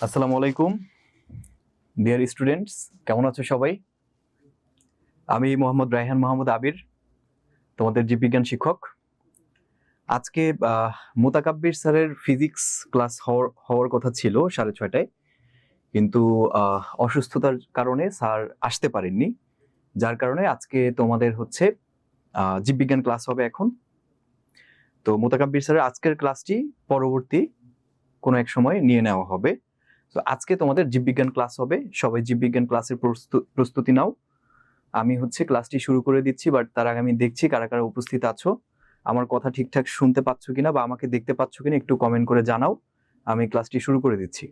আসসালামু আলাইকুম dear students, কেমন আছো সবাই? আমি মোহাম্মদ রায়হান মাহমুদ আবির, তোমাদের জীববিজ্ঞান শিক্ষক। আজকে মোতাকাব্বির স্যারের ফিজিক্স ক্লাস হওয়ার কথা ছিল 6:30টায়, কিন্তু অসুস্থতার কারণে স্যার আসতে পারেননি, যার কারণে আজকে তোমাদের হচ্ছে জীববিজ্ঞান ক্লাস হবে এখন। তো মোতাকাব্বির স্যারের আজকের ক্লাসটি পরবর্তী কোনো এক সময় নিয়ে নেওয়া হবে। তো আজকে তোমাদের জীববিজ্ঞান ক্লাস হবে, সবাই জীববিজ্ঞান ক্লাসের প্রস্তুতি নাও। আমি হচ্ছে ক্লাসটি শুরু করে দিচ্ছি, বাট তার আগে আমি দেখছি কারা কারা উপস্থিত আছো, আমার কথা ঠিকঠাক শুনতে পাচ্ছ কিনা বা আমাকে দেখতে পাচ্ছ কিনা একটু কমেন্ট করে জানাও। আমি ক্লাসটি শুরু করে দিচ্ছি।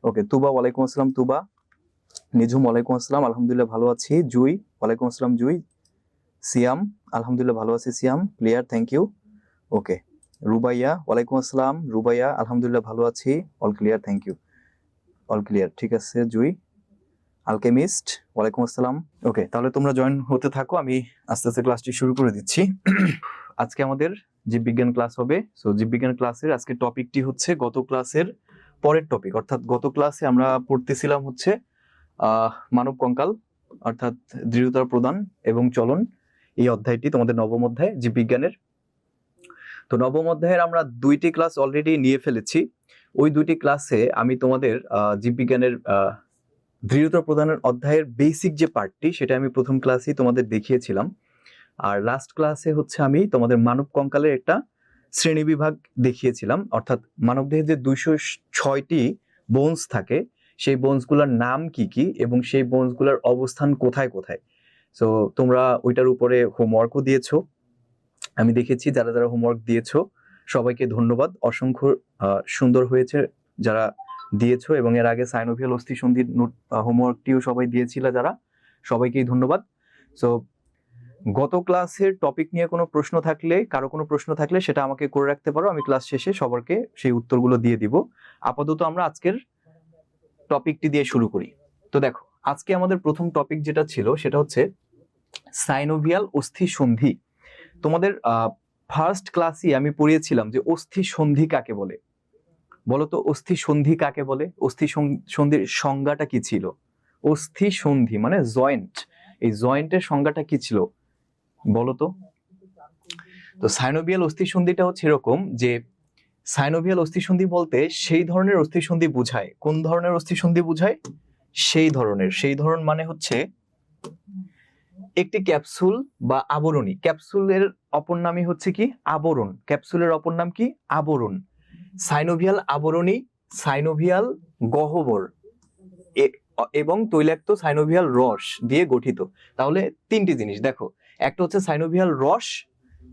ওকে, তুবা ওয়ালাইকুম আসসালাম। তুবা। নিঝুম ওয়ালাইকুম আসসালাম, আলহামদুলিল্লাহ ভালো আছি। জুই ওয়ালাইকুম আসসালাম। জুই। সিয়াম আলহামদুলিল্লাহ ভালো আছি। Siam clear, thank you. Okay, Rubaiya ওয়ালাইকুম আসসালাম। রুবাইয়া আলহামদুলিল্লাহ ভালো আছি, all clear, thank you. All clear, ঠিক আছে। জুই। আলকেমিস্ট ওয়ালাইকুম আসসালাম। ওকে, তাহলে তোমরা জয়েন হতে থাকো, আমি আস্তে আস্তে ক্লাসটি শুরু করে দিচ্ছি। আজকে আমাদের জীববিজ্ঞান ক্লাস হবে। সো জীববিজ্ঞান ক্লাসের আজকে টপিকটি হচ্ছে গত ক্লাসের পরের টপিক, অর্থাৎ গত ক্লাসে আমরা পড়তেছিলাম হচ্ছে মানব কঙ্কাল, অর্থাৎ দৃঢ়তার প্রদান এবং চলন। এই অধ্যায়টি তোমাদের নবম অধ্যায় জীববিজ্ঞানের। তো নবম অধ্যায়ের আমরা 2টি ক্লাস অলরেডি নিয়ে ফেলেছি। ওই 2টি ক্লাসে আমি তোমাদের জীববিজ্ঞানের দৃঢ়তা প্রদানের অধ্যায়ের বেসিক যে পার্টটি, সেটা আমি প্রথম ক্লাসেই তোমাদের দেখিয়েছিলাম। আর লাস্ট ক্লাসে হচ্ছে আমি তোমাদের মানব কঙ্কালের একটা শ্রেণীবিভাগ দেখিয়েছিলাম, অর্থাৎ মানবদেহে যে 206টি বোনস থাকে, সেই বোনসগুলোর নাম কি কি এবং সেই বোনসগুলোর অবস্থান কোথায় কোথায়। সো তোমরা ওইটার উপরে হোমওয়ার্কও দিয়েছো, আমি দেখেছি যারা যারা হোমওয়ার্ক দিয়েছো সবাইকে ধন্যবাদ, অসংখ্য সুন্দর হয়েছে যারা দিয়েছো, এবং এর আগে সাইনোভিয়াল অস্থি সন্ধির হোমওয়ার্কটিও সবাই দিয়েছিল যারা, সবাইকেই ধন্যবাদ। সো গত ক্লাসের টপিক নিয়ে কোনো প্রশ্ন থাকলে, কারো কোনো প্রশ্ন থাকলে সেটা আমাকে করে রাখতে পারো, আমি ক্লাস শেষে সবাইকে সেই উত্তরগুলো দিয়ে দিব। আপাতত আমরা আজকের টপিকটি দিয়ে শুরু করি। তো দেখো, আজকে আমাদের প্রথম টপিক যেটা ছিল সেটা হচ্ছে সাইনোভিয়াল অস্থি সন্ধি। তোমাদের ফার্স্ট ক্লাসই আমি পড়িয়েছিলাম যে অস্থি সন্ধি কাকে বলে। বলো তো, অস্থি সন্ধি কাকে বলে? অস্থি সন্ধির সংজ্ঞাটা কি ছিল? অস্থি সন্ধি মানে জয়েন্ট, এই জয়েন্টের সংজ্ঞাটা কি ছিল বলো তো? তো সাইনোভিয়াল অস্থি সন্ধিটা হচ্ছে এরকম যে সাইনোভিয়াল অস্থি সন্ধি বলতে সেই ধরনের অস্থি সন্ধি বোঝায়। কোন ধরনের অস্থি সন্ধি বোঝায়? সেই ধরনের। সেই ধরন মানে হচ্ছে একটি ক্যাপসুল বা আবরণী। ক্যাপসুলের অপর নামই হচ্ছে কি? আবরণ। ক্যাপসুলের অপর নাম কি? আবরণ। সাইনোভিয়াল আবরণী, সাইনোভিয়াল গহ্বর এবং তৈলাক্ত সাইনোভিয়াল রস দিয়ে গঠিত। তাহলে 3টি জিনিস দেখো, একটা হচ্ছে সাইনোভিয়াল রস,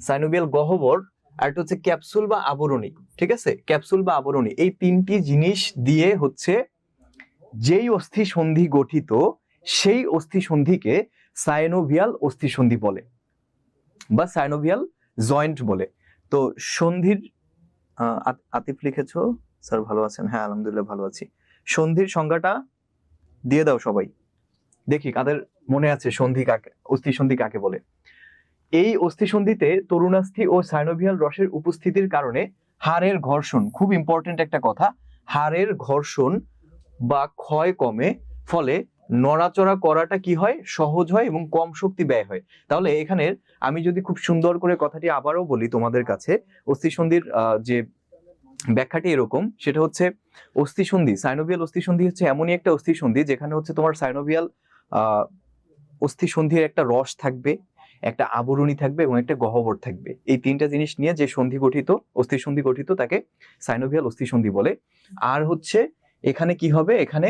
সাইনোভিয়াল গহ্বর, আর একটা হচ্ছে ক্যাপসুল বা আবরণী। ঠিক আছে, ক্যাপসুল বা আবরণী, এই 3টি জিনিস দিয়ে হচ্ছে যেই অস্থি সন্ধি গঠিত, সেই অস্থি সন্ধিকে সাইনোভিয়াল অস্থি সন্ধি বলে বা সাইনোভিয়াল জয়েন্ট বলে। তো সন্ধির আতিফ লিখেছো, স্যার ভালো আছেন? হ্যাঁ আলহামদুলিল্লাহ ভালো আছি। সন্ধির সংজ্ঞাটা দিয়ে দাও সবাই, দেখি কাদের মনে আছে সন্ধি কাকে, অস্থি সন্ধি কাকে বলে। এই অস্থি সন্ধিতে তরুণাস্থি ও সাইনোভিয়াল রসের উপস্থিতির কারণে হাড়ের ঘর্ষণ, খুব ইম্পর্টেন্ট একটা কথা, হাড়ের ঘর্ষণ বা ক্ষয় কমে, ফলে নড়াচড়া করাটা কি হয়? সহজ হয় এবং কম শক্তি ব্যয় হয়। তাহলে এখানে আমি যদি খুব সুন্দর করে কথাটি আবারও বলি তোমাদের কাছে, অস্থিসন্ধির যে ব্যাখ্যাটি এরকম, সেটা হচ্ছে অস্থিসন্ধি, সাইনোভিয়াল অস্থিসন্ধি হচ্ছে এমনই একটা অস্থিসন্ধি যেখানে হচ্ছে তোমার সাইনোভিয়াল অস্থিসন্ধির একটা রস থাকবে, একটা আবরণী থাকবে এবং একটা গহ্বর থাকবে। এই 3টা জিনিস নিয়ে যে সন্ধি গঠিত, অস্থিসন্ধি গঠিত, তাকে সাইনোভিয়াল অস্থিসন্ধি বলে। আর হচ্ছে এখানে কি হবে? এখানে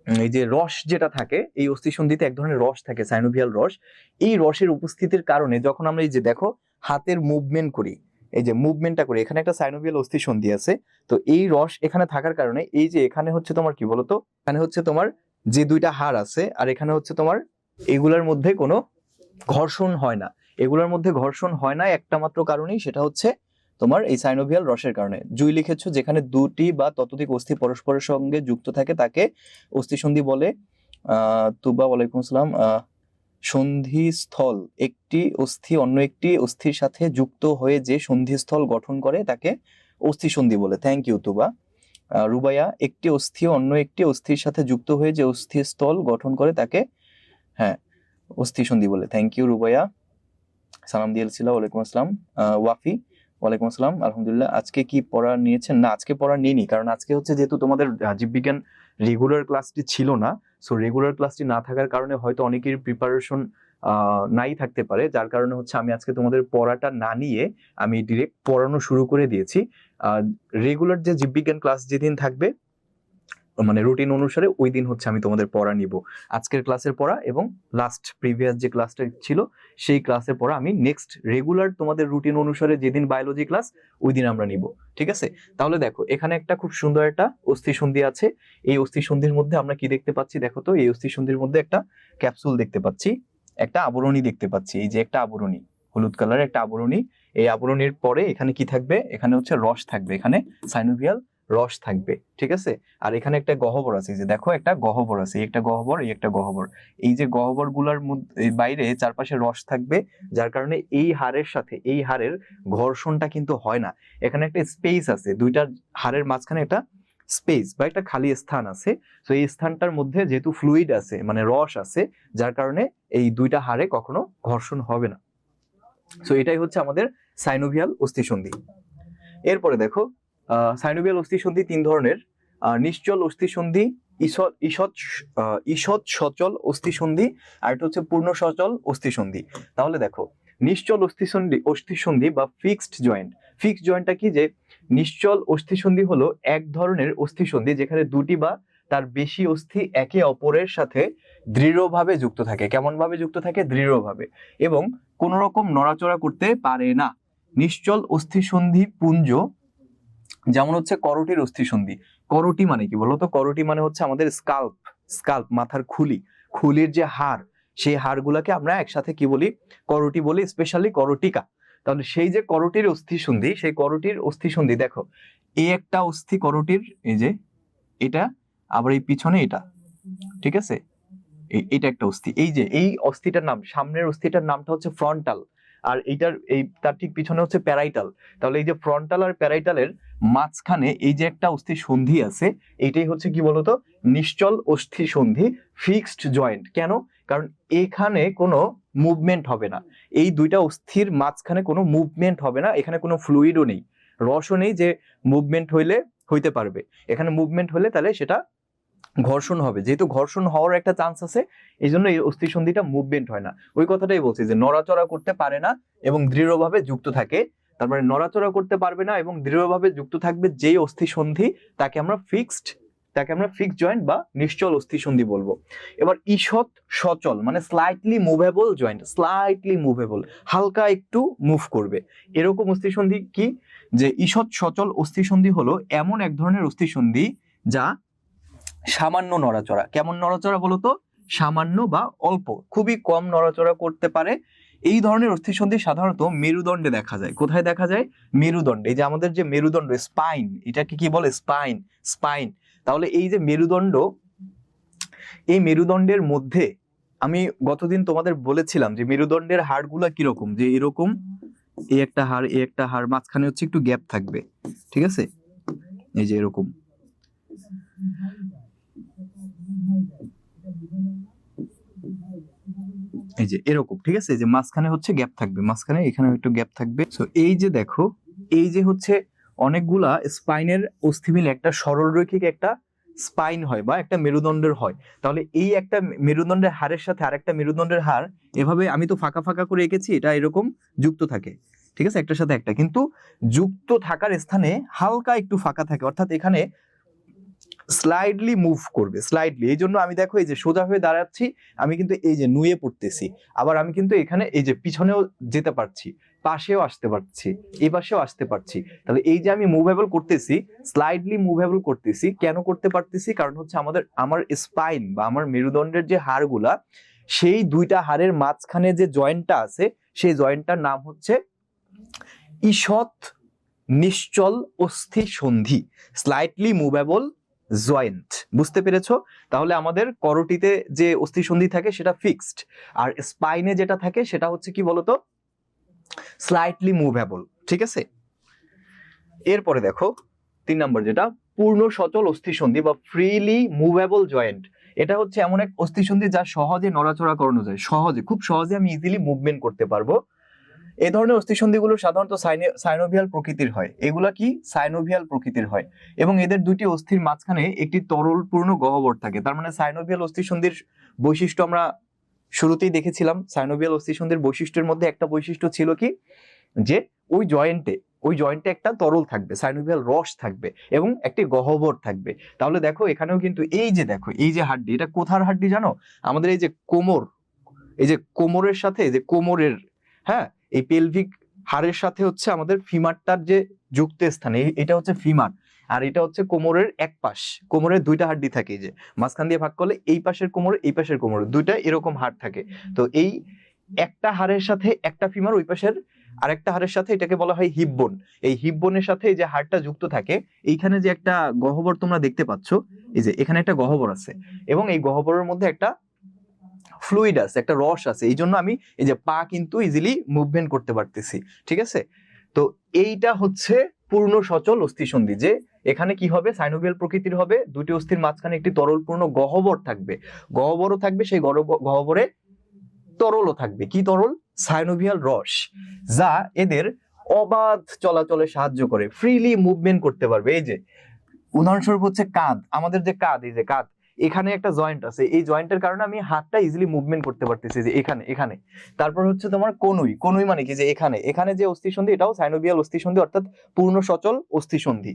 এই যে রস যেটা থাকে, এই অস্থিসন্ধিতে এক ধরনের রস থাকে, সাইনোভিয়াল রস। এই রসের উপস্থিতির কারণে যখন আমরা এই যে দেখো হাতের মুভমেন্ট করি, এই যে মুভমেন্টটা করি, এখানে একটা সাইনোভিয়াল অস্থিসন্ধি আছে। তো এই রস এখানে থাকার কারণে এই যে এখানে হচ্ছে তোমার কি বলতো, এখানে হচ্ছে তোমার যে 2টা হাড় আছে, আর এখানে হচ্ছে তোমার এগুলোর মধ্যে কোনো ঘর্ষণ হয় না। এগুলোর মধ্যে ঘর্ষণ হয় না একটা মাত্র কারণেই, সেটা হচ্ছে তোমার এই সাইনোভিয়াল রসের কারণে। জুই লিখেছো, যেখানে 2টি বা ততোধিক অস্থি পরস্পরের সঙ্গে যুক্ত থাকে তাকে অস্থিসন্ধি বলে। তুবা ওয়ালাইকুম আসসালাম। সন্ধিস্থল, একটি অস্থি অন্য একটি অস্থির সাথে যুক্ত হয়ে যে সন্ধিস্থল গঠন করে তাকে অস্থিসন্ধি বলে। থ্যাংক ইউ তুবা। রুবাইয়া, একটি অস্থি অন্য একটি অস্থির সাথে যুক্ত হয়ে যে অস্থি স্থল গঠন করে তাকে, হ্যাঁ, অস্থি সন্ধি বলে। থ্যাংক ইউ রুবাইয়া, সালাম দিয়েছিল। ওয়ালাইকুম আসসালাম। ওয়াফি, ওয়ালাইকুম আসসালাম। আলহামদুলিল্লাহ। আজকে কি পড়া নিয়েছেন? না, আজকে পড়া নিইনি, কারণ আজকে হচ্ছে যেহেতু তোমাদের জীববিজ্ঞান রেগুলার ক্লাসটি ছিল না, সো রেগুলার ক্লাসটি না থাকার কারণে হয়তো অনেকের প্রিপারেশন নাই থাকতে পারে, যার কারণে হচ্ছে আমি আজকে তোমাদের পড়াটা না নিয়ে আমি ডিরেক্ট পড়ানো শুরু করে দিয়েছি। রেগুলার যে জীববিজ্ঞান ক্লাস যেদিন থাকবে, মানে রুটিন অনুসারে, ওই দিন হচ্ছে আমি তোমাদের পড়া নিব। আজকের ক্লাসের পড়া এবং লাস্ট প্রিভিয়াস যে ক্লাসটা ছিল সেই ক্লাসের পড়া আমি নেক্সট রেগুলার তোমাদের রুটিন অনুসারে যেদিন বায়োলজি ক্লাস ওই দিন আমরা নিব, ঠিক আছে? তাহলে দেখো, এখানে একটা খুব সুন্দর একটা অস্থি সন্ধি আছে। এই অস্থি সন্ধির মধ্যে আমরা কি দেখতে পাচ্ছি? দেখো তো, এই অস্থি সন্ধির মধ্যে একটা ক্যাপসুল দেখতে পাচ্ছি, একটা আবরণী দেখতে পাচ্ছি। এই যে একটা আবরণী, হলুদ কালারের একটা আবরণী। এই আবরণীর পরে এখানে কি থাকবে? এখানে হচ্ছে রস থাকবে, এখানে সাইনোভিয়াল রস থাকবে, ঠিক আছে? আর এখানে একটা গহ্বর আছে, যে দেখো একটা গহ্বর আছে, একটা গহ্বর, এই একটা গহ্বর। এই যে গহ্বর গুলার মধ্যে বাইরে চারপাশে রস থাকবে, যার কারণে এই হাড়ের সাথে এই হাড়ের ঘর্ষণটা কিন্তু হয় না। এখানে একটা স্পেস আছে, দুইটা হাড়ের মাঝখানে একটা স্পেস বা একটা খালি স্থান আছে। তো এই স্থানটার মধ্যে যেহেতু ফ্লুইড আছে, মানে রস আছে, যার কারণে এই দুইটা হাড়ে কখনো ঘর্ষণ হবে না। সো এটাই হচ্ছে আমাদের সাইনোভিয়াল অস্থিসন্ধি। এরপরে দেখো, সাইনোভিয়াল অস্থিসন্ধি তিন ধরনের: নিশ্চল অস্থিসন্ধি, ঈষৎ সচল অস্থিসন্ধি, আর এটা হচ্ছে পূর্ণ সচল অস্থিসন্ধি। তাহলে দেখো, নিশ্চল অস্থিসন্ধি বা ফিক্সড জয়েন্ট। ফিক্সড জয়েন্টটা কি? যে নিশ্চল অস্থিসন্ধি হলো এক ধরনের অস্থিসন্ধি যেখানে দুটি বা তার বেশি অস্থি একে অপরের সাথে দৃঢ়ভাবে যুক্ত থাকে। কেমন ভাবে যুক্ত থাকে? দৃঢ়ভাবে, এবং কোন রকম নড়াচড়া করতে পারে না। নিশ্চল অস্থিসন্ধি পুঞ্জ যেমন হচ্ছে করটির অস্থিসন্ধি। করটি মানে কি বলতো? করটি মানে হচ্ছে আমাদের স্কাল্প, মাথার খুলি, খুলির যে হাড়, সেই হাড়গুলাকে আমরা একসাথে কি বলি? করটি বলি, স্পেশালি করটিকা। তাহলে সেই যে করটির অস্থিসন্ধি, সেই করটির অস্থিসন্ধি দেখো, এই একটা অস্থি করটির, এই যে এটা, আবার এই পিছনে এটা, ঠিক আছে? এটা একটা অস্থি। এই যে এই অস্থিটার নাম, সামনের অস্থিটার নামটা হচ্ছে ফ্রন্টাল, আর এইটার তার ঠিক পিছনে হচ্ছে প্যারাইটাল। তাহলে এই যে ফ্রন্টাল আর প্যারাইটালের মাঝখানে এই যে একটা অস্থি সন্ধি আছে, এইটাই হচ্ছে কি বলতো? নিশ্চল অস্থি সন্ধি, ফিক্সড জয়েন্ট। কেন? কারণ এখানে কোনো মুভমেন্ট হবে না, এই দুইটা অস্থির মাঝখানে কোনো মুভমেন্ট হবে না, এখানে কোনো ফ্লুইডও নেই, রসও নেই যে মুভমেন্ট হইতে পারবে। এখানে মুভমেন্ট হলে তাহলে সেটা ঘর্ষণ হবে, যেহেতু ঘর্ষণ হওয়ার একটা চান্স আছে, এই জন্য এই অস্থিসন্ধিটা মুভমেন্ট হয় না। ওই কথাটাই বলছি যে নড়াচড়া করতে পারে না এবং দৃঢ়ভাবে যুক্ত থাকে। তার মানে নড়াচড়া করতে পারবে না এবং দৃঢ়ভাবে যুক্ত থাকবে যেই অস্থিসন্ধি, তাকে আমরা ফিক্সড জয়েন্ট বা নিশ্চল অস্থিসন্ধি বলবো। এবার ঈষৎ সচল মানে স্লাইটলি মুভেবল জয়েন্ট, হালকা একটু মুভ করবে, এরকম অস্থিসন্ধি কি? যে ঈষৎ সচল অস্থিসন্ধি হলো এমন এক ধরনের অস্থিসন্ধি যা সামান্য নড়াচড়া, কেমন নড়াচড়া বলতো? সামান্য বা অল্প, খুবই কম নড়াচড়া করতে পারে। এই ধরনের অস্থিসন্ধি সাধারণত মেরুদণ্ডে দেখা যায়। কোথায় দেখা যায়? মেরুদণ্ডে। এই যে আমাদের যে মেরুদণ্ড, স্পাইন, এটাকে কি বলে? স্পাইন। তাহলে এই যে মেরুদণ্ড, এই মেরুদণ্ডের মধ্যে আমি গতদিন তোমাদের বলেছিলাম যে মেরুদণ্ডের হাড়গুলা কিরকম, যে এরকম, এই একটা হাড়, মাঝখানে হচ্ছে একটু গ্যাপ থাকবে, ঠিক আছে? এই যে এরকম, এই যে এরকম, ঠিক আছে? যে মাঝখানে হচ্ছে গ্যাপ থাকবে, মাঝখানে এখানে একটু গ্যাপ থাকবে। সো এই যে দেখো, এই যে হচ্ছে অনেকগুলা স্পাইনের অস্থি মিলে একটা সরলরৈখিক একটা স্পাইন হয় বা একটা মেরুদণ্ডের হয়। তাহলে এই একটা মেরুদণ্ডের হাড়ের সাথে আরেকটা মেরুদণ্ডের হাড়, এভাবে আমি তো ফাঁকা ফাঁকা করে এঁকেছি, এটা এরকম যুক্ত থাকে, ঠিক আছে? একটার সাথে একটা, কিন্তু যুক্ত থাকার স্থানে হালকা একটু ফাঁকা থাকে, অর্থাৎ এখানে স্লাইডলি মুভ করবে, স্লাইডলি। এই জন্য আমি দেখো, এই যে সোজা হয়ে দাঁড়াচ্ছি, আমি কিন্তু এই যে নুয়ে পড়তেছি, আবার আমি কিন্তু এখানে এই যে পিছনেও যেতে পারছি, পাশেও আসতে পারছি, এই পাশেও আসতে পারছি। তাহলে এই যে আমি মুভেবল করতেছি, স্লাইডলি মুভেবল করতেছি, কেন করতে পারতেছি? কারণ হচ্ছে আমার স্পাইন বা আমার মেরুদণ্ডের যে হাড়গুলা, সেই দুইটা হাড়ের মাঝখানে যে জয়েন্টটা আছে, সেই জয়েন্টটার নাম হচ্ছে ঈষৎ নিশ্চল অস্থি সন্ধি, স্লাইটলি মুভেবল জয়েন্ট। বুঝতে পেরেছো? তাহলে আমাদের করটিতে যে অস্থিসন্ধি থাকে সেটা ফিক্সড, আর স্পাইনে যেটা থাকে সেটা হচ্ছে কি বলতো? স্লাইটলি মুভেবল, ঠিক আছে? এরপরে দেখো 3 নম্বর যেটা, পূর্ণ সচল অস্থিসন্ধি বা ফ্রিলি মুভেবল জয়েন্ট। এটা হচ্ছে এমন এক অস্থিসন্ধি যা সহজে নড়াচড়া করানো যায়, খুব সহজে আমি ইজিলি মুভমেন্ট করতে পারবো। এই ধরনের অস্থিসন্ধিগুলো সাধারণত সাইনোভিয়াল প্রকৃতির হয়। এগুলা কি সাইনোভিয়াল প্রকৃতির হয় এবং এদের দুটি অস্থির মাঝখানে একটি তরলপূর্ণ গহ্বর থাকে। তার মানে সাইনোভিয়াল অস্থিসন্ধির বৈশিষ্ট্য আমরা শুরুতেই দেখেছিলাম। সাইনোভিয়াল অস্থিসন্ধির বৈশিষ্ট্যের মধ্যে একটা বৈশিষ্ট্য ছিল কি, যে ওই জয়েন্টে একটা তরল থাকবে, সাইনোভিয়াল রস থাকবে এবং একটি গহ্বর থাকবে। তাহলে দেখো এখানেও কিন্তু এই যে হাড্ডি, এটা কোথার হাড্ডি জানো? আমাদের এই যে কোমর, এই যে কোমরের সাথে যে কোমরের, হ্যাঁ, এই পেলভিক হাড়ের সাথে হচ্ছে আমাদের ফিমারটার যে যুক্ত স্থান, এটা হচ্ছে ফিমার, আর এটা হচ্ছে কোমরের এক পাশ। কোমরের দুইটা হাড্ডি থাকে, এই যে মাঝখান দিয়ে ভাগ করলে এই পাশের কোমর, এই পাশের কোমর, দুইটা এরকম হাড় থাকে। তো এই একটা হাড়ের সাথে একটা ফিমার, ওই পাশের আরেকটা হাড়ের সাথে, এটাকে বলা হয় হিপ বোন। এই হিপ বোনের সাথে এই যে হাড়টা যুক্ত থাকে, এইখানে যে একটা গহ্বর তোমরা দেখতে পাচ্ছ, এই যে এখানে একটা গহ্বর আছে এবং এই গহ্বরের মধ্যে একটা ফ্লুইড আছে, একটা রস আছে। এই জন্য আমি এই যে পা কিন্তু ইজিলি মুভমেন্ট করতে পারতেছি, ঠিক আছে? তো এইটা হচ্ছে পূর্ণ সচল অস্থিসন্ধি, যে এখানে কি হবে, সাইনোভিয়াল প্রকৃতির হবে, দুটি অস্থির মাঝখানে একটি তরলপূর্ণ গহ্বর থাকবে, গহ্বরও থাকবে, সেই গহ্বরে তরলও থাকবে। কি তরল? সাইনোভিয়াল রস, যা এদের অবাধ চলাচলে সাহায্য করে, ফ্রিলি মুভমেন্ট করতে পারবে। এই যে উদাহরণস্বরূপ হচ্ছে কাঁধ, আমাদের যে কাঁধ, এই যে কাঁধ, এখানে একটা জয়েন্ট আছে, এই জয়েন্টের কারণে আমি হাতটা ইজিলি মুভমেন্ট করতে পারতেছি, যে এখানে। তারপর হচ্ছে তোমার কনুই মানে কি, যে এখানে যে অস্থিসন্ধি, এটাও সাইনোভিয়াল অস্থিসন্ধি, অর্থাৎ পূর্ণ সচল অস্থিসন্ধি।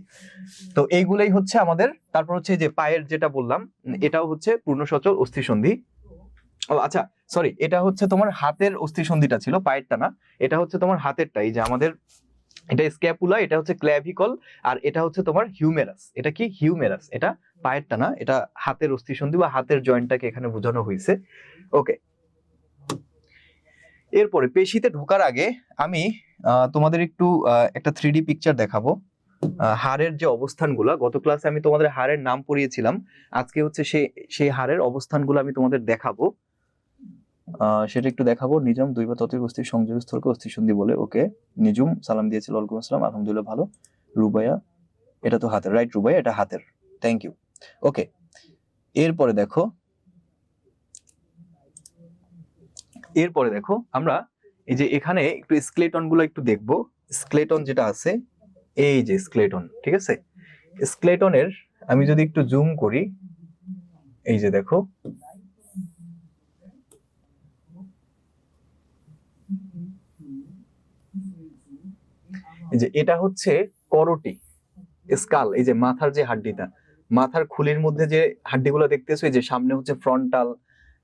তো এইগুলাই হচ্ছে আমাদের। তারপর হচ্ছে যে পায়ের যেটা বললাম, এটাও হচ্ছে পূর্ণ সচল অস্থিসন্ধি। ও আচ্ছা, সরি, এটা হচ্ছে তোমার হাতের অস্থিসন্ধিটা ছিল, পায়েরটা না, এটা হচ্ছে তোমার হাতেরটা। এই যে আমাদের এটা স্ক্যাপুলা, এটা হচ্ছে ক্ল্যাভিকল, আর এটা হচ্ছে তোমার হিউমেরাস। এটা কি? হিউমেরাস। এটা পায়েরটা না, এটা হাতের অস্থিসন্ধি বা হাতের জয়েন্টটাকে এখানে বোঝানো হয়েছে। ওকে, এরপরে পেশিতে ঢোকার আগে আমি তোমাদের একটু একটা 3D পিকচার দেখাবো। হাড়ের যে অবস্থানগুলো, গত ক্লাসে আমি তোমাদের হাড়ের নাম পড়িয়েছিলাম, আজকে হচ্ছে সেই হাড়ের অবস্থানগুলো আমি তোমাদের দেখাবো। সেটা একটু দেখাবো। নিজম দুই বা ততোধিক অস্থির সংযোগস্থলকে অস্থিসন্ধি বলে। ওকে, নিজুম সালাম দিয়েছিল, ওয়ালাইকুম আসসালাম, আলহামদুলিল্লাহ ভালো। রুবাইয়া, এটা তো হাতের, রাইট রুবাইয়া, এটা হাতের, থ্যাংক ইউ। ওকে, এরপরে দেখো আমরা এই যে এখানে একটু স্কেলেটন গুলো একটু দেখবো। স্কেলেটন যেটা আছে, এই যে স্কেলেটন, ঠিক আছে? স্কেলেটনের আমি যদি একটু জুম করি, এই যে দেখো, এই যে এটা হচ্ছে করোটি স্কাল, এই যে মাথার যে হাড্ডিটা, মাথার খুলির মধ্যে যে হাড্ডিগুলো দেখতেছো, এই যে সামনে হচ্ছে ফ্রন্টাল,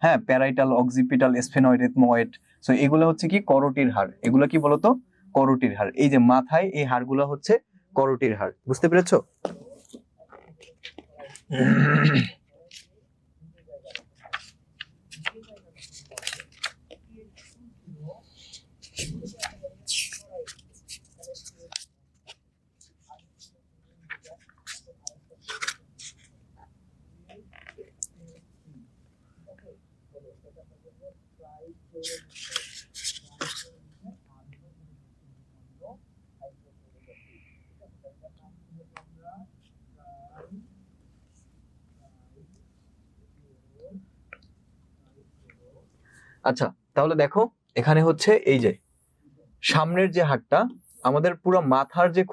হ্যাঁ, parietal, occipital, sphenoid, ethmoid. So এগুলো হচ্ছে কি করোটির হাড়। এগুলো কি বলতো? করোটির হাড়। এই যে মাথায় এই হাড়গুলো হচ্ছে করোটির হাড়। বুঝতে পেরেছো? আচ্ছা, তাহলে দেখো এখানে হচ্ছে এই যে সামনের যে হাড়টা, আমাদের পুরো মাথার যে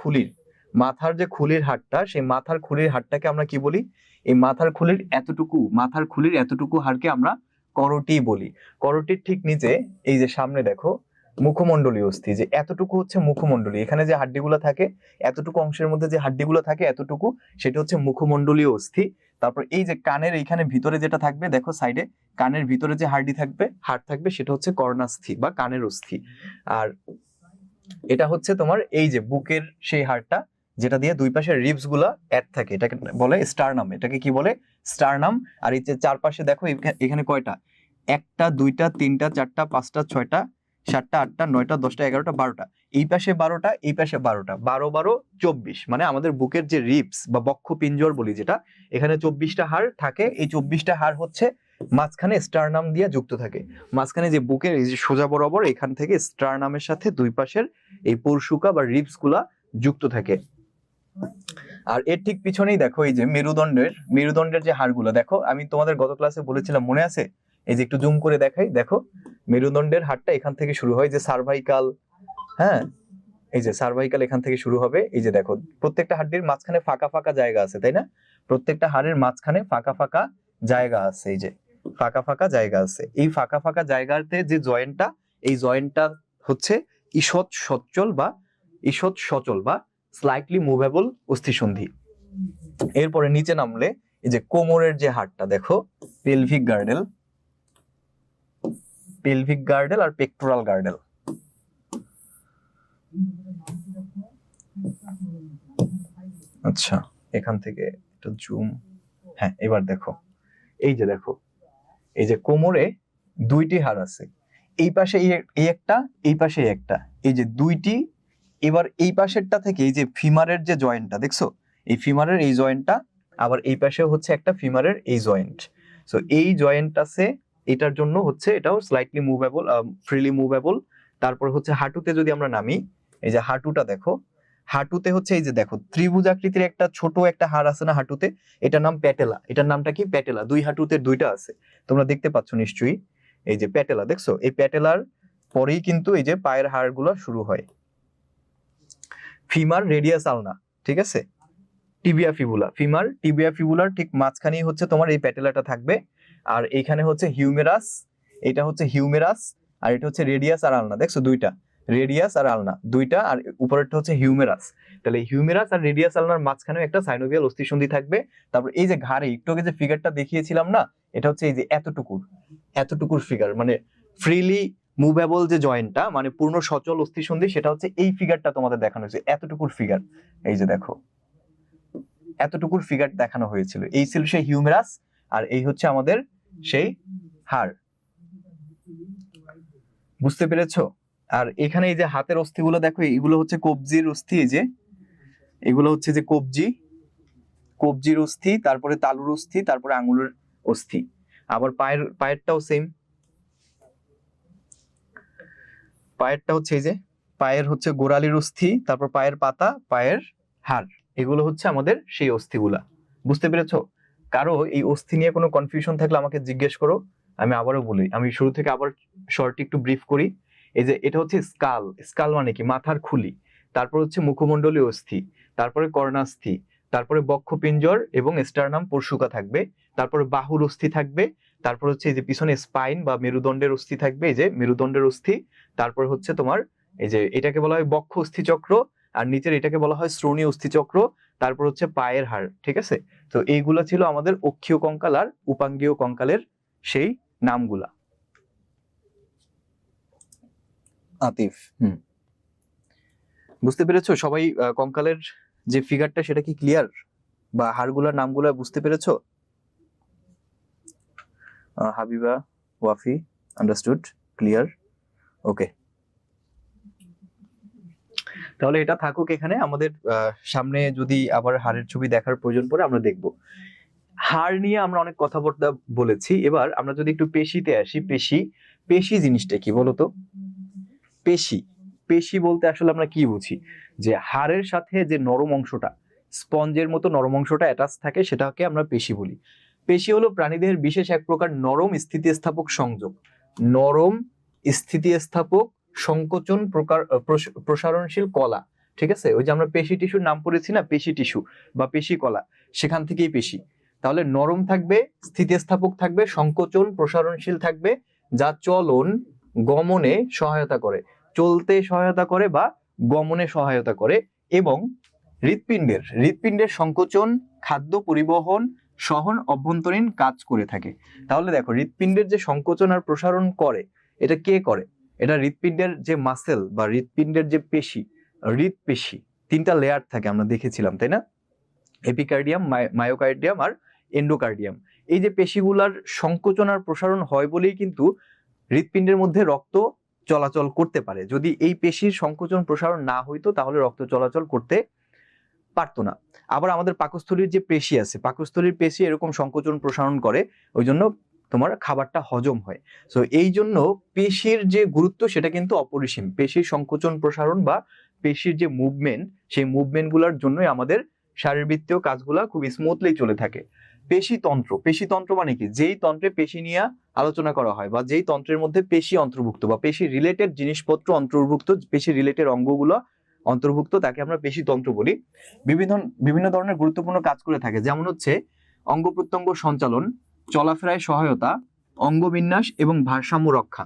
খুলির হাড়টা, সেই মাথার খুলির হাড়টাকে আমরা কি বলি? এই মাথার খুলির এতটুকু হাড়কে আমরা করোটি বলি। করোটির ঠিক নিচে এই যে সামনে দেখো মুখমণ্ডলীয় অস্থি, যে এতটুকু হচ্ছে মুখমণ্ডলী, এখানে যে হাড্ডিগুলো থাকে, এতটুকু অংশের মধ্যে যে হাড্ডিগুলো থাকে এতটুকু, সেটা হচ্ছে মুখমণ্ডলীয় অস্থি। তারপর এই যে কানের এইখানে ভিতরে যেটা থাকবে, দেখো সাইডে কানের ভিতরে যে হাড় থাকবে, সেটা হচ্ছে কর্ণাস্থি বা কানের অস্থি। আর এটা হচ্ছে তোমার এই যে বুকের সেই হাড়টা, যেটা দিয়ে দুই পাশের রিবস গুলা অ্যাড থাকে, এটাকে বলে স্টারনাম। এটাকে কি বলে? স্টারনাম। আর এই যে চারপাশে দেখো এখানে কয়টা? 1টা 2টা 3টা 4টা 5টা 6টা 7টা 8টা 9টা 10টা 11টা 12টা, এই পাশে 12টা, এই পাশে 12টা, 12 12 24। মানে আমাদের বুকের যে রিবস বা বক্ষ পিঞ্জর বলি যেটা, এখানে 24টা হাড় থাকে। এই 24টা হাড় হচ্ছে মাঝখানে স্টারনাম দিয়ে যুক্ত থাকে। মাঝখানে যে বুকের এই যে সোজা বরাবর, এখান থেকে স্টারনামের সাথে দুই পাশের এই পরশুকা বা রিবস গুলা যুক্ত থাকে। আর এর ঠিক পিছনেই দেখো এই যে মেরুদণ্ডের যে হাড়গুলো দেখো, আমি তোমাদের গত ক্লাসে বলেছিলাম মনে আছে? এই যে একটু জুম করে দেখাই, দেখো মেরুদণ্ডের হাড়টা এখান থেকে শুরু হয়, যে সার্ভাইকাল, হ্যাঁ এই যে সার্ভাইকাল এখান থেকে শুরু হবে। এই যে দেখো প্রত্যেকটা হাড়ের মাঝখানে ফাঁকা ফাঁকা জায়গা আছে, তাই না? প্রত্যেকটা হাড়ের মাঝখানে ফাঁকা ফাঁকা জায়গা আছে, এই যে ফাঁকা ফাঁকা জায়গা আছে। এই ফাঁকা ফাঁকা জায়গাতে যে জয়েন্টটা, এই জয়েন্টটা হচ্ছে ঈষৎ সচল বা স্লাইটলি মুভেবল অস্থিসন্ধি। এরপরে নিচে নামলে এই যে কোমরের যে হাড়টা দেখো, পেলভিক গার্ডেল আর পেক্টোরাল গার্ডেল। আচ্ছা এখান থেকে একটু জুম, হ্যাঁ এবার দেখো এই যে দেখো এই যে কোমরে দুইটি হাড় আছে, এই পাশে এই একটা, এই পাশে একটা, এই যে দুইটি। এবার এই পাশেরটা থেকে এই যে ফিমারের যে জয়েন্টটা দেখছো, এই ফিমারের এই জয়েন্টটা, আবার এই পাশে হচ্ছে একটা ফিমারের এই জয়েন্ট। সো এই জয়েন্ট আছে, এটার জন্য হচ্ছে এটাও স্লাইটলি মুভেবল, ফ্রিলি মুভেবল। তারপর হচ্ছে হাঁটুতে যদি আমরা নামি, এই যে হাঁটুটা দেখো, হাঁটুতে হচ্ছে এই যে দেখো ত্রিভুজ আকৃতির একটা ছোট একটা হাড় আছে না হাঁটুতে, এটার নাম প্যাটেলা। এটার নামটা কি? প্যাটেলা। দুই হাঁটুতে দুইটা আছে, তোমরা দেখতে পাচ্ছ নিশ্চয়ই। এই যে প্যাটেলা দেখছো, এই প্যাটেলার পরেই কিন্তু এই যে পায়ের হাড়গুলো শুরু হয়। ফিমার রেডিয়াস আলনা, ঠিক আছে, tibia fibula. Femur tibia fibular ঠিক মাঝখানেই হচ্ছে তোমার এই প্যাটেলাটা থাকবে। আর এইখানে হচ্ছে হিউমেরাস, এটা হচ্ছে হিউমেরাস, আর এটা হচ্ছে রেডিয়াস আর আলনা। দেখছো দুইটা, রেডিয়াস আর আলনা দুইটা, আর উপরেরটা হচ্ছে হিউমেরাস। তাহলে হিউমেরাস আর রেডিয়াস আলনার মাঝখানে একটা সাইনোভিয়াল অস্থিসন্ধি থাকবে। তারপর এই যে ঘাড়ে একটু আগে যে ফিগারটা দেখিয়েছিলাম না, এটা হচ্ছে এই যে এতটুকুর ফিগার, মানে ফ্রিলি মুভেবল যে জয়েন্টটা, মানে পূর্ণ সচল অস্থিসন্ধি, সেটা হচ্ছে এই ফিগারটা তোমাদের দেখানো হয়েছে, এতটুকুর ফিগার। এই যে দেখো এতটুকুর ফিগার দেখানো হয়েছিল, এই ছিল সেই হিউমেরাস, আর এই হচ্ছে আমাদের সেই হাড়। বুঝতে পেরেছো? আর এখানে এই যে হাতের অস্থিগুলো দেখো, এগুলো হচ্ছে কবজির অস্থি। এই যে এগুলো হচ্ছে যে কবজির অস্থি, তারপরে তালুর অস্থি, তারপরে আঙুলের অস্থি। আবার পায়েরটাও সেম, পায়েরটা হচ্ছে এই যে পায়ের হচ্ছে গোড়ালির অস্থি, তারপর পায়ের পাতা, পায়ের হাড়, এগুলো হচ্ছে আমাদের সেই অস্থিগুলা। বুঝতে পেরেছো? কারো এই অস্থি নিয়ে কোনো কনফিউশন থাকলে আমাকে জিজ্ঞেস করো, আমি আবারও বলি, আমি শুরু থেকে আবার শর্ট একটু ব্রিফ করি। এই যে এটা হচ্ছে স্কাল মানে কি? মাথার খুলি। তারপর হচ্ছে মুখমণ্ডলীয় অস্থি, তারপরে কর্ণাস্থি, তারপরে বক্ষপিঞ্জর এবং স্টারনাম পরশুকা থাকবে, তারপরে বাহুর অস্থি থাকবে, তারপর হচ্ছে এই যে পিছনে স্পাইন বা মেরুদণ্ডের অস্থি থাকবে, এই যে মেরুদণ্ডের অস্থি। তারপর হচ্ছে তোমার এই যে এটাকে বলা হয় বক্ষ অস্থিচক্র, আর নিচের এটাকে বলা হয় শ্রোণী অস্থিচক্র। তারপর হচ্ছে পায়ের হাড়, ঠিক আছে? তো এইগুলা ছিল আমাদের অক্ষীয় কঙ্কাল আর উপাঙ্গীয় কঙ্কালের সেই নামগুলা। আতিফ, বুঝতে পেরেছো সবাই? কঙ্কালের যে ফিগারটা সেটা কি ক্লিয়ার, বা হাড়গুলার নামগুলা বুঝতে পেরেছো? হাবিবা, ওয়াফি, আন্ডারস্টুড, ক্লিয়ার, ওকে। তাহলে এটা থাকুক এখানে, আমাদের সামনে যদি আবার হাড়ের ছবি দেখার প্রয়োজন পড়ে আমরা দেখব। হাড় নিয়ে আমরা অনেক কথাবার্তা বলেছি, এবার আমরা যদি একটু পেশিতে আসি। পেশি জিনিসটা কি বলতো? পেশি বলতে আসলে আমরা কি বুঝি? যে হাড়ের সাথে যে নরম অংশটা, স্পঞ্জের মতো নরম অংশটা অ্যাটাচ থাকে, সেটাকে আমরা পেশি বলি। পেশি হলো প্রাণীদেহের বিশেষ এক প্রকার নরম স্থিতিস্থাপক সংযোগ, নরম স্থিতিস্থাপক সংকোচন প্রসারণশীল কলা, ঠিক আছে? ওই যে আমরা পেশি টিস্যুর নাম পড়েছি না, পেশি টিস্যু বা পেশি কলা, সেখান থেকেই পেশি। তাহলে নরম থাকবে, স্থিতিস্থাপক থাকবে, সংকোচন প্রসারণশীল থাকবে, যা চলন গমনে সহায়তা করে, চলতে সহায়তা করে বা গমনে সহায়তা করে, এবং হৃৎপিণ্ডের সংকোচন, খাদ্য পরিবহন, সহন অভ্যন্তরীণ কাজ করে থাকে। তাহলে দেখো হৃৎপিণ্ডের যে সংকোচন আর প্রসারণ করে, এটা কে করে? এটা হৃৎপিণ্ডের যে মাসেল বা হৃৎপিণ্ডের যে পেশি, হৃৎপেশি, তিনটা লেয়ার থাকে আমরা দেখেছিলাম, তাই না? এপিকার্ডিয়াম, মায়োকার্ডিয়াম আর এন্ডোকার্ডিয়াম। এই যে পেশিগুলার সংকোচন আর প্রসারণ হয় বলেই কিন্তু হৃৎপিণ্ডের মধ্যে রক্ত চলাচল করতে পারে। যদি এই পেশির সংকোচন প্রসারণ না হইতো তাহলে রক্ত চলাচল করতে পারতো না। আবার আমাদের পাকস্থলীর যে পেশি আছে, পাকস্থলীর পেশি এরকম সংকোচন প্রসারণ করে, ওই জন্য তোমার খাবারটা হজম হয়। সো এই জন্য পেশির যে গুরুত্ব সেটা কিন্তু অপরিসীম। পেশির সংকোচন প্রসারণ বা পেশির যে মুভমেন্ট, সেই মুভমেন্ট গুলার জন্যই আমাদের শারীরবৃত্তীয় কাজগুলা খুব স্মুথলি চলে থাকে। পেশিতন্ত্র মানে কি? যেই তন্ত্রে পেশি নিয়ে আলোচনা করা হয় বা যেই তন্ত্রের মধ্যে পেশি অন্তর্ভুক্ত বা পেশি রিলেটেড জিনিসপত্র অন্তর্ভুক্ত, পেশি রিলেটেড অঙ্গগুলো অন্তর্ভুক্ত, তাকে আমরা পেশিতন্ত্র বলি। বিভিন্ন ধরনের গুরুত্বপূর্ণ কাজ করে থাকে, যেমন হচ্ছে অঙ্গ প্রত্যঙ্গ সঞ্চালন, চলাফেরায় সহায়তা, অঙ্গবিন্যাস এবং ভারসাম্য রক্ষা।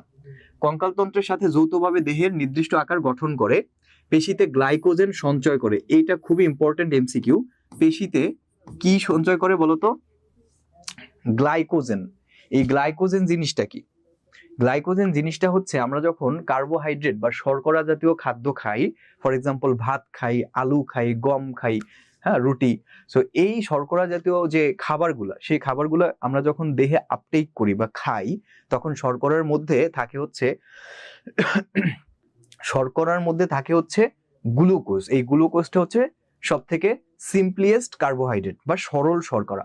কঙ্কালতন্ত্রের সাথে যৌথভাবে দেহের নির্দিষ্ট আকার গঠন করে। পেশিতে গ্লাইকোজেন সঞ্চয় করে। এইটা খুবই ইম্পর্টেন্ট এমসিকিউ। পেশিতে কি সঞ্চয় করে বলতো? গ্লাইকোজেন। এই গ্লাইকোজেন জিনিসটা কি? গ্লাইকোজেন জিনিসটা হচ্ছে আমরা যখন কার্বোহাইড্রেট বা শর্করা জাতীয় খাদ্য খাই, ফর এক্সাম্পল ভাত খাই, আলু খাই, গম খাই, হ্যাঁ, রুটি, সো এই শর্করা জাতীয় যে খাবারগুলা, সেই খাবারগুলা আমরা যখন দেহে আপটেক করি বা খাই, তখন শর্করার মধ্যে থাকে হচ্ছে গ্লুকোজ। এই গ্লুকোজটা হচ্ছে সব থেকে সিম্পলিয়েস্ট কার্বোহাইড্রেট বা সরল শর্করা।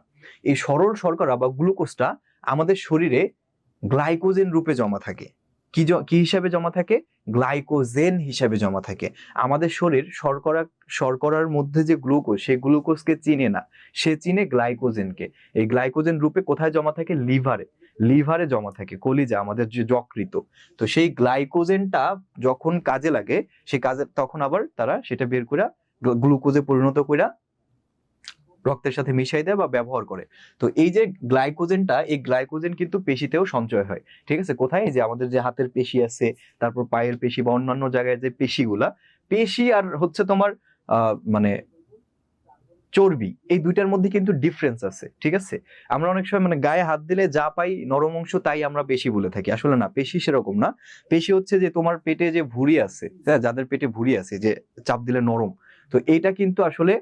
এই সরল শর্করা বা গ্লুকোজটা আমাদের শরীরে গ্লাইকোজেন রূপে জমা থাকে। কি হিসাবে জমা থাকে? গ্লাইকোজেন হিসাবে জমা থাকে। আমাদের শরীর শর্করার মধ্যে যে গ্লুকোজ, সেই গ্লুকোজকে চিনে না, সে চিনে গ্লাইকোজেনকে। এই গ্লাইকোজেন রূপে কোথায় জমা থাকে? লিভারে জমা থাকে, কলিজা, আমাদের যে যকৃৎ। তো সেই গ্লাইকোজেনটা যখন কাজে লাগে, সেই কাজে তখন আবার তারা সেটা বের করে গ্লুকোজে পরিণত করে রক্তের সাথে মিশাই দেয় বা ব্যবহার করে। তো এই যে গ্লাইকোজেনটা, এই গ্লাইকোজেন কিন্তু পেশিতেও সঞ্চয় হয়। ঠিক আছে? কোথায়? যে আমাদের যে হাতের পেশি আছে, তারপর পায়ের পেশি বা অন্যান্য জায়গায় যে পেশি আর হচ্ছে তোমার মানে চর্বি, এই দুইটার মধ্যে কিন্তু ডিফারেন্স আছে। ঠিক আছে? আমরা অনেক সময় মানে গায়ে হাত দিলে যা পাই নরম অংশ, তাই আমরা পেশি বলে থাকি। আসলে না, পেশি সেরকম না। পেশি হচ্ছে যে তোমার পেটে যে ভুঁড়ি আছে, হ্যাঁ, যাদের পেটে ভুঁড়ি আছে, যে চাপ দিলে নরম, তো এইটা কিন্তু আসলে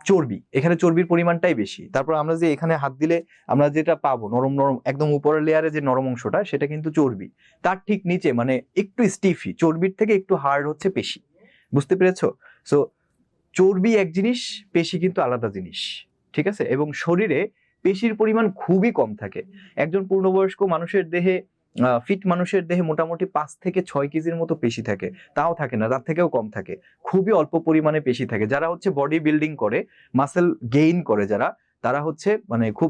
চর্বি। এখানে চর্বির পরিমাণটাই বেশি। তারপর আমরা যে এখানে হাত দিলে আমরা যেটা পাবো নরম নরম একদম উপরের লেয়ারে যে নরম অংশটা, সেটা কিন্তু চর্বি। তার ঠিক নিচে মানে একটু স্টিফি, চর্বির থেকে একটু হার্ড হচ্ছে পেশি। বুঝতে পেরেছো? সো চর্বি এক জিনিস, পেশি কিন্তু আলাদা জিনিস। ঠিক আছে? এবং শরীরে পেশির পরিমাণ খুবই কম থাকে। একজন পূর্ণবয়স্ক মানুষের দেহে, ফিট মানুষের দেহে মোটামুটি 5 থেকে 6 কেজির মতো পেশি থাকে। তাও থাকে না, তার থেকেও কম থাকে। খুবই অল্প পরিমাণে পেশি থাকে। যারা হচ্ছে বডি বিল্ডিং করে, মাসেল গেইন করে, তারা হচ্ছে মানে খুব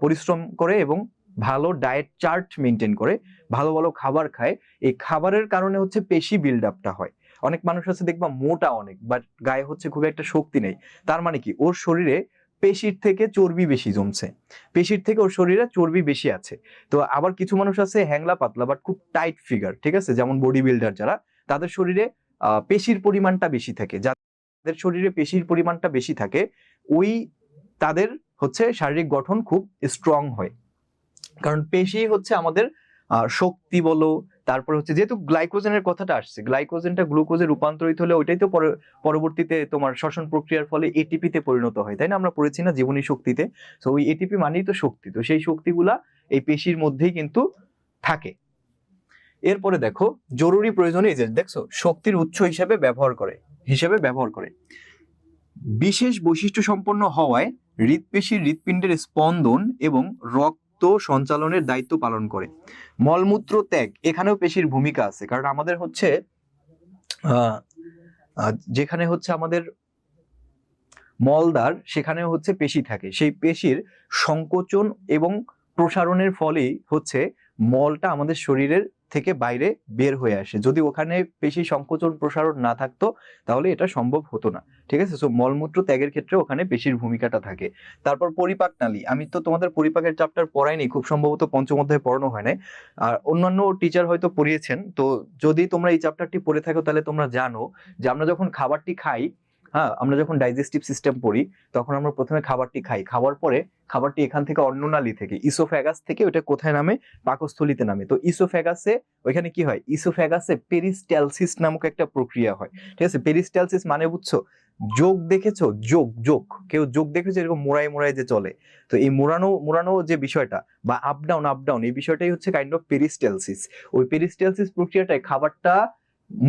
পরিশ্রম করে এবং ভালো ডায়েট চার্ট মেনটেন করে, ভালো ভালো খাবার খায়। এই খাবারের কারণে হচ্ছে পেশি বিল্ড আপটা হয়। অনেক মানুষ আছে দেখবা মোটা অনেক, বাট গায়ে হচ্ছে খুব একটা শক্তি নেই। তার মানে কি? ওর শরীরে পেশির থেকে চর্বি বেশি জমছে, পেশির থেকে ওর শরীরে চর্বি বেশি আছে। তো আবার কিছু মানুষ আছে হ্যাংলা পাতলা বাট খুব টাইট ফিগার, ঠিক আছে, যেমন বডি বিল্ডার যারা, তাদের শরীরে পেশির পরিমাণটা বেশি থাকে। যাদের শরীরে পেশির পরিমাণটা বেশি থাকে, ওই তাদের হচ্ছে শারীরিক গঠন খুব স্ট্রং হয়। কারণ পেশি হচ্ছে আমাদের শক্তি বলো, তারপর হচ্ছে যেহেতু গ্লাইকোজেনের কথাটা আসছে, গ্লাইকোজেনটা গ্লুকোজে রূপান্তরিত হলে ওইটাই তো পরবর্তীতে তোমার শ্বসন প্রক্রিয়ার ফলে এটিপিতে পরিণত হয়, তাই না? আমরা পড়েছি না জীবনী শক্তিতে? তো ওই এটিপি মানেই তো শক্তি। তো সেই শক্তিগুলা এই পেশির মধ্যেই কিন্তু থাকে। এরপরে দেখো জরুরি প্রয়োজনে, এই যে দেখছো শক্তির উৎস হিসেবে ব্যবহার করে। বিশেষ বৈশিষ্ট্য সম্পন্ন হওয়ায় হৃৎপেশির হৃৎপিণ্ডের স্পন্দন এবং রক্ত সঞ্চালনের দায়িত্ব পালন করে। মলমূত্র ত্যাগ, এখানেও পেশির ভূমিকা আছে। কারণ আমাদের হচ্ছে যেখানে হচ্ছে আমাদের মলদ্বার, সেখানেও হচ্ছে পেশি থাকে। সেই পেশির সংকোচন এবং প্রসারণের ফলেই হচ্ছে মলটা আমাদের শরীরের থেকে বাইরে বের হয়ে আসে। যদি ওখানে পেশি সংকোচন প্রসারণ না থাকতো, তাহলে এটা সম্ভব হতো না। ঠিক আছে? সো মলমূত্র ত্যাগের ক্ষেত্রে ওখানে পেশির ভূমিকাটা থাকে। তারপর পরিপাক নালী, আমি তো তোমাদের পরিপাকের চ্যাপ্টার পড়াইনি, খুব সম্ভবত পঞ্চম অধ্যায়ে পড়ানো হয় না, আর অন্যান্য টিচার হয়তো পড়িয়েছেন। তো যদি তোমরা এই চ্যাপ্টারটি পড়ে থাকো, তাহলে তোমরা জানো যে আমরা যখন খাবারটি খাই, হ্যাঁ, আমরা যখন ডাইজেস্টিভ সিস্টেম পড়ি, তখন আমরা প্রথমে খাবারটি খাই। খাওয়ার পরে খাবারটি এখান থেকে অন্ননালী থেকে, ইসোফ্যাগাস থেকে ওটা কোথায় নামে? পাকস্থলীতে নামে। তো ইসোফ্যাগাসে ওইখানে কি হয়? ইসোফ্যাগাসে পেরিস্টালসিস নামক একটা প্রক্রিয়া হয়। ঠিক আছে? পেরিস্টালসিস মানে বুঝছো? যোগ দেখেছো? যোগ কেউ যোগ দেখেছো? এরকম মোড়ায় যে চলে। তো এই মোড়ানো যে বিষয়টা বা আপ ডাউন, এই বিষয়টাই হচ্ছে কাইন্ড অফ পেরিস্টালসিস। ওই পেরিস্টালসিস প্রক্রিয়াটায় খাবারটা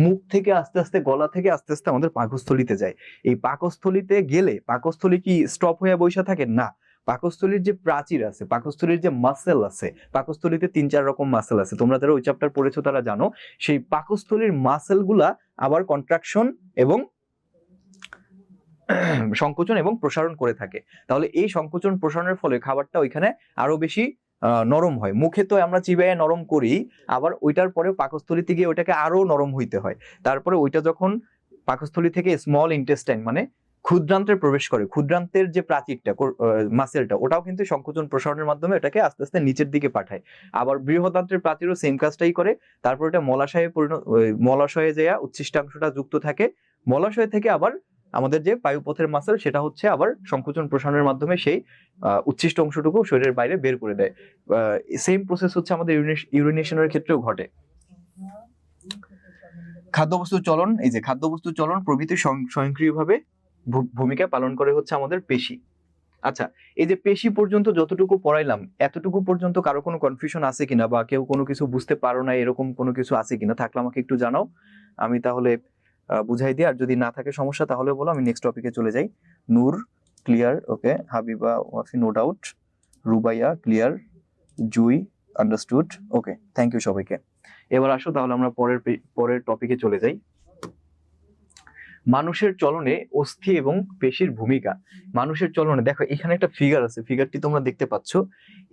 মুখ থেকে আস্তে আস্তে, গলা থেকে আস্তে আস্তে আমাদের পাকস্থলীতে যায়। এই পাকস্থলীতে গেলে, পাকস্থলী কি স্টপ হয়ে বসে থাকে? না। পাকস্থলীর যে প্রাচীর আছে, পাকস্থলীর যে মাসেল আছে, পাকস্থলীতে 3-4 রকম মাসেল আছে, তোমরা যারা ওই চ্যাপ্টার পড়েছো তারা জানো। সেই পাকস্থলীর মাসেল গুলা আবার কন্ট্রাকশন এবং সংকোচন এবং প্রসারণ করে থাকে। তাহলে এই সংকোচন প্রসারণের ফলে খাবারটা ওইখানে আরো বেশি নরম হয়। মুখে তো আমরা চিবাইয়া নরম করি, আবার ওইটার পরেও পাকস্থলিতে গিয়ে ওইটাকে আরো নরম হইতে হয়। তারপরে ওইটা যখন পাকস্থলী থেকে স্মল ইন্টেস্টাইন মানে ক্ষুদ্রান্তে প্রবেশ করে, ক্ষুদ্রান্তের যে প্রাচীরটা মাসেলটা, ওটাও কিন্তু সংকোচন প্রসারণের মাধ্যমে এটাকে আস্তে আস্তে নিচের দিকে পাঠায়। আবার বৃহদান্ত্রের প্রাচীরও সেম কাজটাই করে। তারপর এটা মলাশয়ে যায় উচ্ছিষ্টাংশটা যুক্ত থাকে। মলাশয় থেকে আবার আমাদের যে বায়ুপথের মাসেল, সেটা হচ্ছে আবার সংকোচন প্রসারণের মাধ্যমে সেই উচ্ছিষ্ট অংশটুকু শরীরের বাইরে বের করে দেয়। সেম প্রসেস হচ্ছে আমাদের ইউরিনেশনের ক্ষেত্রেও ঘটে। খাদ্যবস্তুর চলন, এই যে খাদ্যবস্তুর চলন প্রভৃতি স্বয়ংক্রিয়ভাবে ভূমিকা পালন করে হচ্ছে আমাদের পেশি। আচ্ছা, এই যে পেশি পর্যন্ত যতটুকু পড়াইলাম, এতটুকু পর্যন্ত কারো কোনো কনফিউশন আছে কিনা, বা কেউ কোনো কিছু বুঝতে পারো না এরকম কোনো কিছু আছে কিনা, থাকলে আমাকে একটু জানাও, আমি তাহলে বুঝাই দিই। আর যদি না থাকে সমস্যা তাহলে বলো, আমি নেক্সট টপিকে চলে যাই। Nur clear, okay. Habiba Wafi no doubt, Rubaiya clear, Jui understood, okay, thank you সবাইকে। এবার আসো তাহলে আমরা পরের টপিকে চলে যাই। মানুষের চলনে অস্থি এবং পেশির ভূমিকা। মানুষের চলনে দেখো এখানে একটা ফিগার আছে, ফিগারটি তোমরা দেখতে পাচ্ছ।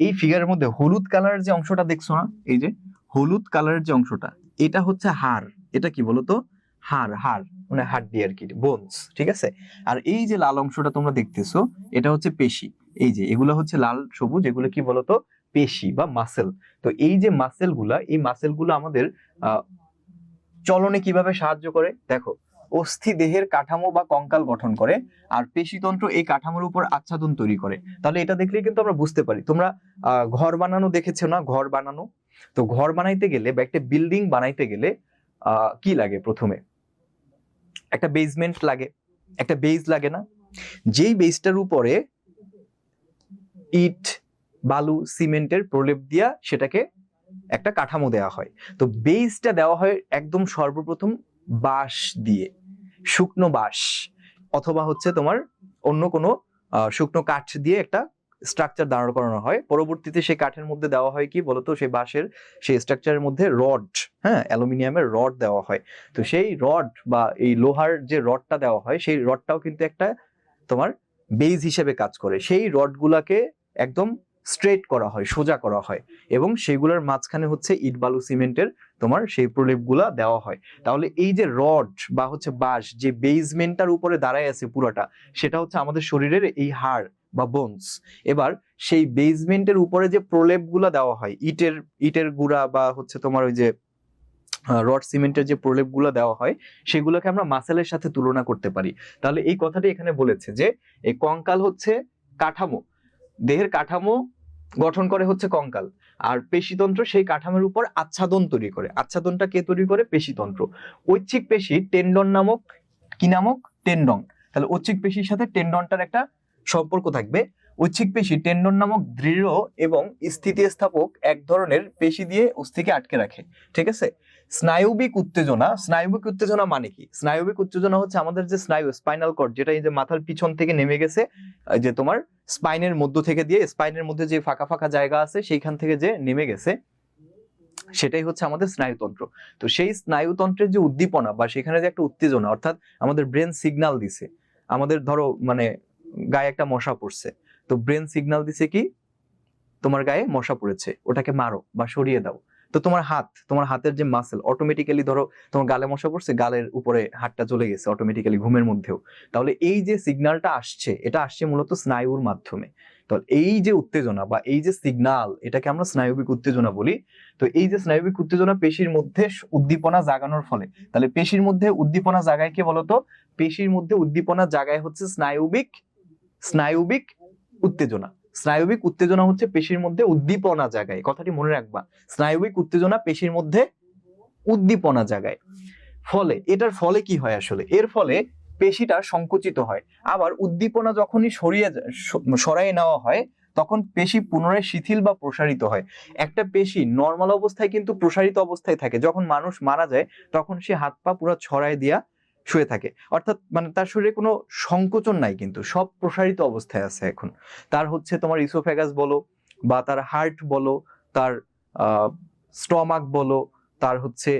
এই ফিগারের মধ্যে হলুদ কালারের যে অংশটা দেখছো না, এই যে হলুদ কালারের যে অংশটা, এটা হচ্ছে হাড়। এটা কি বলতো? হাড়, হাড় মানে হাড্ডি আর কি, বোনস, ঠিক আছে। আর এই যে লাল অংশটা তোমরা দেখতেছো, এটা হচ্ছে পেশি। এই যে এগুলো হচ্ছে লাল সবুজ, এগুলো কি বলতো? পেশি বা মাসেল। তো এই যে মাসেলগুলা, এই মাসেলগুলো আমাদের চলনে কিভাবে সাহায্য করে দেখো। অস্থি দেহের কাঠামো বা কঙ্কাল গঠন করে, আর পেশিতন্ত্র এই কাঠামোর উপর আচ্ছাদন তৈরি করে। তাহলে এটা দেখলেই কিন্তু আমরা বুঝতে পারি। তোমরা ঘর বানানো দেখেছো না? ঘর বানানো, তো ঘর বানাইতে গেলে বা একটা বিল্ডিং বানাইতে গেলে কি লাগে? প্রথমে একটা বেসমেন্ট লাগে, একটা বেজ লাগে না? যেই বেজটার উপরে ইট, বালু, সিমেন্টের প্রলেপ দিয়া সেটাকে একটা কাঠামো দেওয়া হয়। তো বেসটা দেওয়া হয় একদম সর্বপ্রথম বাঁশ দিয়ে, শুকনো বাঁশ অথবা হচ্ছে তোমার অন্য কোনো শুকনো কাঠ দিয়ে একটা স্ট্রাকচার দাঁড় করানো হয়। পরবর্তীতে সেই কাঠের মধ্যে দেওয়া হয় কি বলতো? সেই বাঁশের সেই স্ট্রাকচারের মধ্যে রড, হ্যাঁ, অ্যালুমিনিয়ামের রড দেওয়া হয়। তো সেই রড বা এই লোহার যে রডটা দেওয়া হয়, সেই রডটাও কিন্তু একটা তোমার বেজ হিসেবে কাজ করে। সেই রডগুলাকে একদম স্ট্রেট করা হয়, সোজা করা হয়, এবং সেগুলোর মাঝখানে হচ্ছে ইট, বালু, সিমেন্টের তোমার সেই প্রলেপগুলা দেওয়া হয়। তাহলে এই যে রড বা হচ্ছে বাঁশ যে বেসমেন্টটার উপরে দাঁড়ায় আছে পুরোটা, সেটা হচ্ছে আমাদের শরীরের এই হাড় বা বোনস। এবার সেই বেসমেন্টের উপরে যে প্রলেপগুলা দেওয়া হয়, ইটের গুঁড়া বা হচ্ছে তোমার ওই যে রড সিমেন্টের যে প্রলেপগুলো দেওয়া হয়, সেগুলোকে আমরা মাসেলের সাথে তুলনা করতে পারি। তাহলে এই কথাটি এখানে বলেছে যে এই কঙ্কাল হচ্ছে কাঠামো, দেহের কাঠামো গঠন করে হচ্ছে কঙ্কাল, আর পেশিতন্ত্র সেই কাঠামোর উপর আচ্ছাদন তৈরি করে। আচ্ছাদনটা কে তৈরি করে? পেশিতন্ত্র। ঐচ্ছিক পেশি টেন্ডন নামক, কি নামক? টেন্ডন। তাহলে ঐচ্ছিক পেশির সাথে টেন্ডনটার একটা সম্পর্ক থাকবে। ঐচ্ছিক পেশি টেন্ডন নামক দৃঢ় এবং স্থিতিস্থাপক এক ধরনের পেশি দিয়ে অস্থিকে আটকে রাখে, ঠিক আছে। স্নায়বিক উত্তেজনা, স্নায়বিক উত্তেজনা মানে কি? স্নায়বিক উত্তেজনা হচ্ছে আমাদের যে স্নায়ু, স্পাইনাল কর্ড, যেটা এই যে মাথার পিছন থেকে নেমে গেছে, যে তোমার স্পাইনের মধ্য থেকে দিয়ে, স্পাইনের মধ্যে যে ফাঁকা ফাঁকা জায়গা আছে সেইখান থেকে যে নেমে গেছে, সেটাই হচ্ছে আমাদের স্নায়ুতন্ত্র। তো সেই স্নায়ুতন্ত্রের যে উদ্দীপনা বা সেখানে যে একটা উত্তেজনা, অর্থাৎ আমাদের ব্রেন সিগন্যাল দিছে, আমাদের ধরো মানে গায়ে একটা মশা পড়ছে, তো ব্রেন সিগন্যাল দিছে কি তোমার গায়ে মশা পড়েছে, ওটাকে মারো বা সরিয়ে দাও। তো তোমার হাতের যে মাসেল অটোমেটিক্যালি, ধরো তোমার গালে মশা পড়ছে, গালের উপরে হাতটা চলে গেছে অটোমেটিক্যালি ঘুমের মধ্যেও। তাহলে এই যে সিগন্যালটা আসছে, এটা আসছে মূলত স্নায়ুর মাধ্যমে। তো এই যে উত্তেজনা বা এই যে সিগন্যাল, এটাকে আমরা স্নায়বিক উত্তেজনা বলি। তো এই যে স্নায়বিক উত্তেজনা পেশির মধ্যে উদ্দীপনা জাগানোর ফলে, তাহলে পেশির মধ্যে উদ্দীপনা জাগায় কে বলতো? পেশির মধ্যে উদ্দীপনা জাগায় হচ্ছে স্নায়বিক উত্তেজনা। স্নায়বিক উত্তেজনা হচ্ছে পেশির মধ্যে উদ্দীপনা জাগায়, কথাটি মনে রাখবা। স্নায়বিক উত্তেজনা পেশির মধ্যে উদ্দীপনা জাগায়। এটার ফলে কি হয় আসলে? এর ফলে পেশিটা সংকুচিত হয়। আবার উদ্দীপনা যখনই সরাইয়ে নেওয়া হয়, তখন পেশি পুনরায় শিথিল বা প্রসারিত হয়। একটা পেশি নর্মাল অবস্থায় কিন্তু প্রসারিত অবস্থায় থাকে, যখন মানুষ মারা যায় তখন সে হাত পা পুরো ছড়াই দিয়া শুয়ে থাকে, অর্থাৎ মানে তার শরীরে কোনো সংকোচন নাই, কিন্তু সব প্রসারিত অবস্থায় আছে। এখন তার হচ্ছে তোমার ইসোফেগাস বলো, বা তার হার্ট বলো, তার স্টমাক বলো, তার হচ্ছে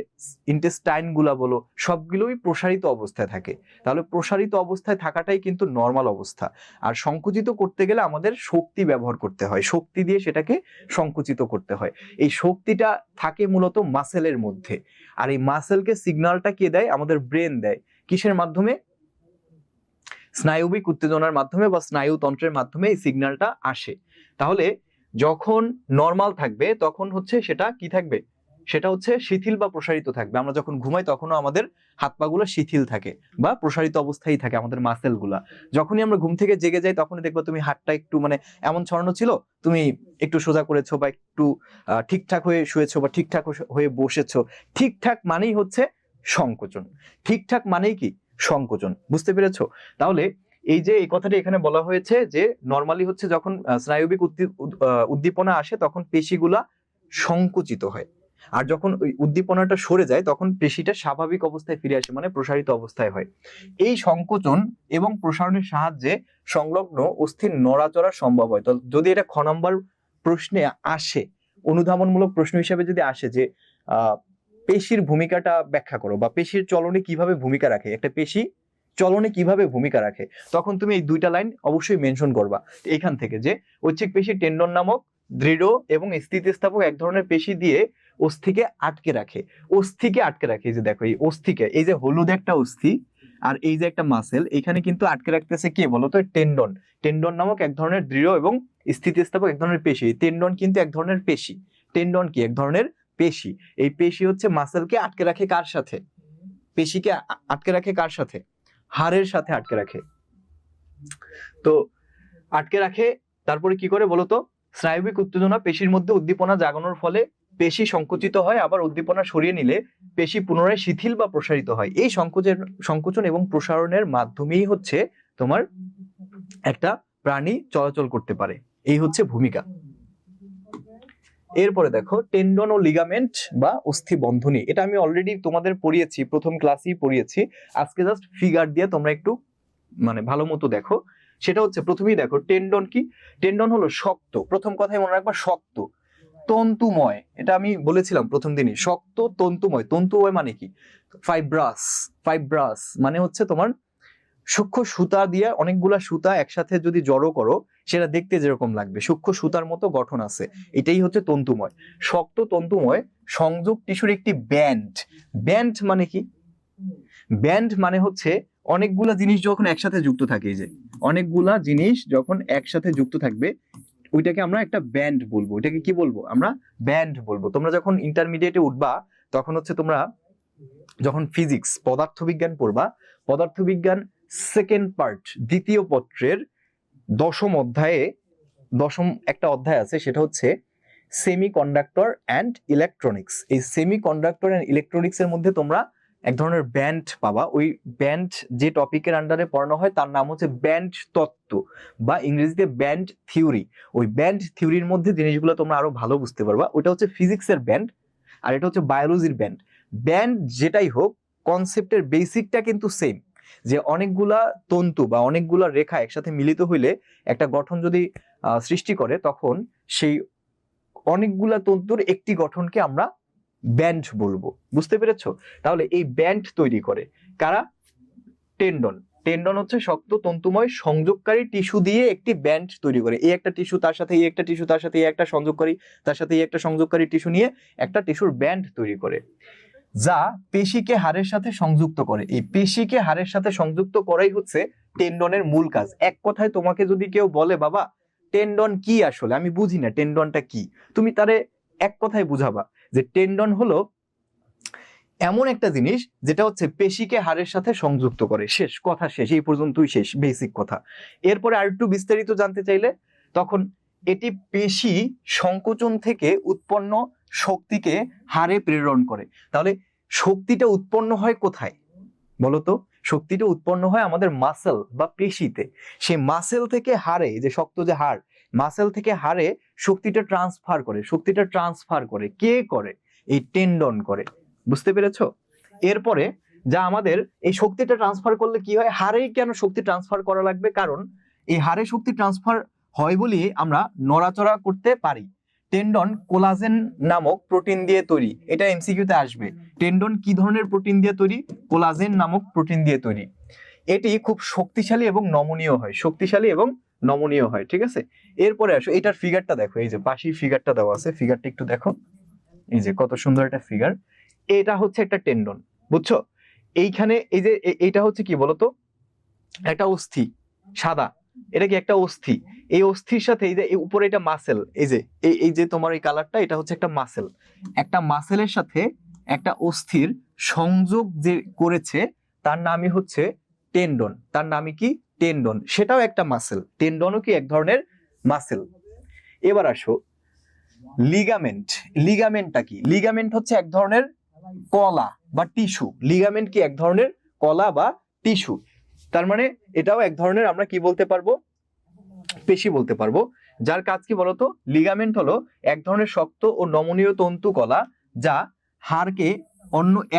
ইন্টেস্টাইন গুলা বলো, সবগুলোই প্রসারিত অবস্থায় থাকে। তাহলে প্রসারিত অবস্থায় থাকাটাই কিন্তু নর্মাল অবস্থা। আর সংকুচিত করতে গেলে আমাদের শক্তি ব্যবহার করতে হয়, শক্তি দিয়ে সেটাকে সংকুচিত করতে হয়। এই শক্তিটা থাকে মূলত মাসেলের মধ্যে। আর এই মাসেলকে সিগন্যালটা কে দেয়? আমাদের ব্রেন দেয়। কিসের মাধ্যমে? স্নায়বিক উত্তেজনার মাধ্যমে বা স্নায়ুতন্ত্রের মাধ্যমে এই সিগন্যালটা আসে। তাহলে যখন নর্মাল থাকবে তখন হচ্ছে সেটা কি থাকবে? সেটা হচ্ছে শিথিল বা প্রসারিত থাকবে। আমরা যখন ঘুমাই তখনও আমাদের হাত পা গুলো শিথিল থাকে বা প্রসারিত অবস্থায় থাকে আমাদের মাসেল গুলা। যখনই আমরা ঘুম থেকে জেগে যাই তখনই দেখবো তুমি হাতটা একটু মানে এমন ছড়ানো ছিল, তুমি একটু সোজা করেছো বা একটু ঠিকঠাক হয়ে শুয়েছো বা ঠিকঠাক হয়ে বসেছো। ঠিকঠাক মানেই হচ্ছে সংকোচন। ঠিকঠাক মানেই কি? সংকোচন। বুঝতে পেরেছো? তাহলে এই যে এই কথাটি এখানে বলা হয়েছে যে নরমালি হচ্ছে যখন স্নায়বিক উদ্দীপনা আসে তখন পেশিগুলা সংকুচিত হয়, আর যখন ওই উদ্দীপনাটা সরে যায় তখন পেশিটা স্বাভাবিক অবস্থায় ফিরে আসে, মানে প্রসারিত অবস্থায় হয়। এই সংকোচন এবং প্রসারণের সাহায্যে সংলগ্ন অস্থির নড়াচড়া সম্ভব হয়। তো যদি এটা খ নম্বর প্রশ্নে আসে, অনুধাবনমূলক প্রশ্ন হিসেবে যদি আসে যে পেশির ভূমিকাটা ব্যাখ্যা করো বা পেশির চলনে কিভাবে ভূমিকা রাখে, একটা পেশি চলনে কিভাবে ভূমিকা রাখে, তখন তুমি এই দুইটা লাইন অবশ্যই মেনশন করবা এইখান থেকে, যে ঐচ্ছিক পেশি টেন্ডন নামক দৃঢ় এবং স্থিতিস্থাপক এক ধরনের পেশি দিয়ে অস্থিকে আটকে রাখে। অস্থিকে আটকে রাখে, এই যে দেখো এই অস্থিকে, এই যে হলুদ একটা অস্থি আর এই যে একটা মাসেল, এখানে কিন্তু আটকে রাখতেছে কে বলতো? টেন্ডন। টেন্ডন নামক এক ধরনের দৃঢ় এবং স্থিতিস্থাপক এক ধরনের পেশি। টেন্ডন কিন্তু এক ধরনের পেশি। টেন্ডন কি? এক ধরনের পেশি। এই পেশি হচ্ছে মাসেলকে আটকে রাখে কার সাথে? পেশিকে আটকে রাখে কার সাথে? হাড়ের সাথে আটকে রাখে। তো আটকে রাখে, তারপরে কি করে বলতো? স্নায়বিক উত্তেজনা পেশির মধ্যে উদ্দীপনা জাগানোর ফলে পেশি সংকুচিত হয়, আবার উদ্দীপনা সরিয়ে নিলে পেশি পুনরায় শিথিল বা প্রসারিত হয়। এই সংকোচন এবং প্রসারণের মাধ্যমেই হচ্ছে তোমার একটা প্রাণী চলাচল করতে পারে। এই হচ্ছে ভূমিকা। এরপরে দেখো টেন্ডন ও লিগামেন্ট বা অস্থি বন্ধনী, এটা আমি অলরেডি তোমাদের পড়িয়েছি, প্রথম ক্লাসেই পড়িয়েছি। আজকে জাস্ট ফিগার দিয়ে তোমরা একটু মানে ভালো মতো দেখো। সেটা হচ্ছে প্রথমেই দেখো টেন্ডন কি? টেন্ডন হলো শক্ত, প্রথম কথাই মনে রাখবা, শক্ত তন্তুময়। এটা আমি বলেছিলাম প্রথম দিনই, শক্ত তন্তুময়। তন্তুময় মানে কি? ফাইব্রাস। ফাইব্রাস মানে হচ্ছে তোমার সূক্ষ্ম সুতা দিয়ে অনেকগুলা সুতা একসাথে যদি জড়ো করো সেটা দেখতে যেরকম লাগবে, সূক্ষ্ম সুতার মতো গঠন আছে, এটাই হচ্ছে তন্তুময়। শক্ত তন্তুময় সংযোগ টিস্যুর একটি ব্যান্ড। ব্যান্ড মানে কি? ব্যান্ড মানে হচ্ছে অনেকগুলা জিনিস যখন একসাথে যুক্ত থাকে, এই যে অনেকগুলা জিনিস যখন একসাথে যুক্ত থাকবে ওইটাকে আমরা একটা ব্যান্ড বলবো। ওইটাকে কি বলবো? আমরা ব্যান্ড বলবো। তোমরা যখন ইন্টারমিডিয়েটে উঠবা তখন হচ্ছে তোমরা যখন ফিজিক্স পদার্থবিজ্ঞান পড়বা, পদার্থবিজ্ঞান সেকেন্ড পার্ট দ্বিতীয় পত্রের দশম অধ্যায়ে, দশম একটা অধ্যায় আছে, সেটা হচ্ছে সেমিকন্ডাক্টর অ্যান্ড ইলেকট্রনিক্স। এই সেমিকন্ডাক্টর অ্যান্ড ইলেকট্রনিক্স এর মধ্যে তোমরা এক ধরনের ব্যান্ড পাবা। ওই ব্যান্ড যে টপিকের আন্ডারে পড়ানো হয় তার নাম হচ্ছে ব্যান্ড তত্ত্ব বা ইংরেজিতে ব্যান্ড থিওরি। ওই ব্যান্ড থিওরির মধ্যে জিনিসগুলো তোমরা আরো ভালো বুঝতে পারবা। ওটা হচ্ছে ফিজিক্সের ব্যান্ড আর এটা হচ্ছে বায়োলজির ব্যান্ড। ব্যান্ড যেটাই হোক, কনসেপ্টের বেসিকটা কিন্তু সেম, যে অনেকগুলা তন্তু বা অনেকগুলা রেখা একসাথে মিলিত হইলে একটা গঠন যদি সৃষ্টি করে তখন সেই অনেকগুলা তন্তুর একটি গঠনকে আমরা ব্যান্ড বলবো। বুঝতে পেরেছো? তাহলে এই ব্যান্ড তৈরি করে কারা? টেন্ডন। টেন্ডন হচ্ছে শক্ত তন্তুময় সংযোগকারী টিস্যু দিয়ে একটি ব্যান্ড তৈরি করে। এই একটা টিস্যু তার সাথে এই একটা টিস্যু তার সাথে এই একটা সংযোগকারী তার সাথে এই একটা সংযোগকারী টিস্যু নিয়ে একটা টিস্যুর ব্যান্ড তৈরি করে, যা পেশিকে হাড়ের সাথে সংযুক্ত করে। এই পেশিকে হাড়ের সাথে সংযুক্ত করাই হচ্ছে টেন্ডনের মূল কাজ। এক কথায় তোমাকে যদি কেউ বলে বাবা টেন্ডন কি, আসলে আমি বুঝি না টেন্ডনটা কি, তুমি তারে এক কথায় বুঝাবা যে টেন্ডন হলো এমন একটা জিনিস যেটা হচ্ছে পেশিকে হাড়ের সাথে সংযুক্ত করে। শেষ কথা, শেষ, এই পর্যন্তই শেষ, বেসিক কথা। এরপরে আর একটু বিস্তারিত জানতে চাইলে তখন এটি পেশি সংকোচন থেকে উৎপন্ন শক্তিকে হাড়ে প্রেরণ করে। তাহলে শক্তিটা উৎপন্ন হয় কোথায় বলতো? শক্তিটা উৎপন্ন হয় আমাদের মাসেল বা পেশিতে। সেই মাসেল থেকে হাড়ে, যে শক্ত যে হাড়, মাসেল থেকে হাড়ে শক্তিটা ট্রান্সফার করে। শক্তিটা ট্রান্সফার করে কে করে? এই টেন্ডন করে। বুঝতে পেরেছো? এরপরে যা আমাদের এই শক্তিটা ট্রান্সফার করলে কি হয়? হাড়েই কেন শক্তি ট্রান্সফার করা লাগবে? কারণ এই হাড়ে শক্তি ট্রান্সফার হয় বলেই আমরা নড়াচড়া করতে পারি। টেন্ডন কোলাজেন নামক প্রোটিন দিয়ে তৈরি। এটা এমসিকিউতে আসবে। টেন্ডন কি ধরনের প্রোটিন দিয়ে তৈরি? কোলাজেন নামক প্রোটিন দিয়ে তৈরি। এটি খুব শক্তিশালী এবং নমনীয় হয়, শক্তিশালী এবং নমনীয় হয়, ঠিক আছে। এরপরে আসো, এটার ফিগারটা দেখো, এই যে পাশেই ফিগারটা দেওয়া আছে, ফিগারটা একটু দেখো, এই যে কত সুন্দর একটা ফিগার। এটা হচ্ছে একটা টেন্ডন, বুঝছো? এইখানে এই যে এইটা হচ্ছে কি বলতো, একটা অস্থি, সাদা, এটা কি একটা অস্থি। এই অস্থির সাথে এই যে উপরে এটা মাসেল, এই যে এই যে তোমার এই কালারটা, এটা হচ্ছে একটা মাসেল। একটা মাসেলের সাথে একটা অস্থির সংযোগ যে করেছে তার নামই হচ্ছে টেন্ডন। তার নামই কি? টেন্ডন। সেটাও একটা মাসেল, টেন্ডনও কি এক ধরনের মাসেল। এবার আসো লিগামেন্ট। লিগামেন্টটা কি? লিগামেন্ট হচ্ছে এক ধরনের কলা বা টিস্যু। লিগামেন্ট কি? এক ধরনের কলা বা টিস্যু। তার মানে এটাও এক ধরনের, আমরা কি বলতে পারবো? পেশি বলতে পারবো। যার কাজ কি বলতো? লিগামেন্ট হলো এক ধরনের শক্ত ও নমনীয় তন্তু কলা, যা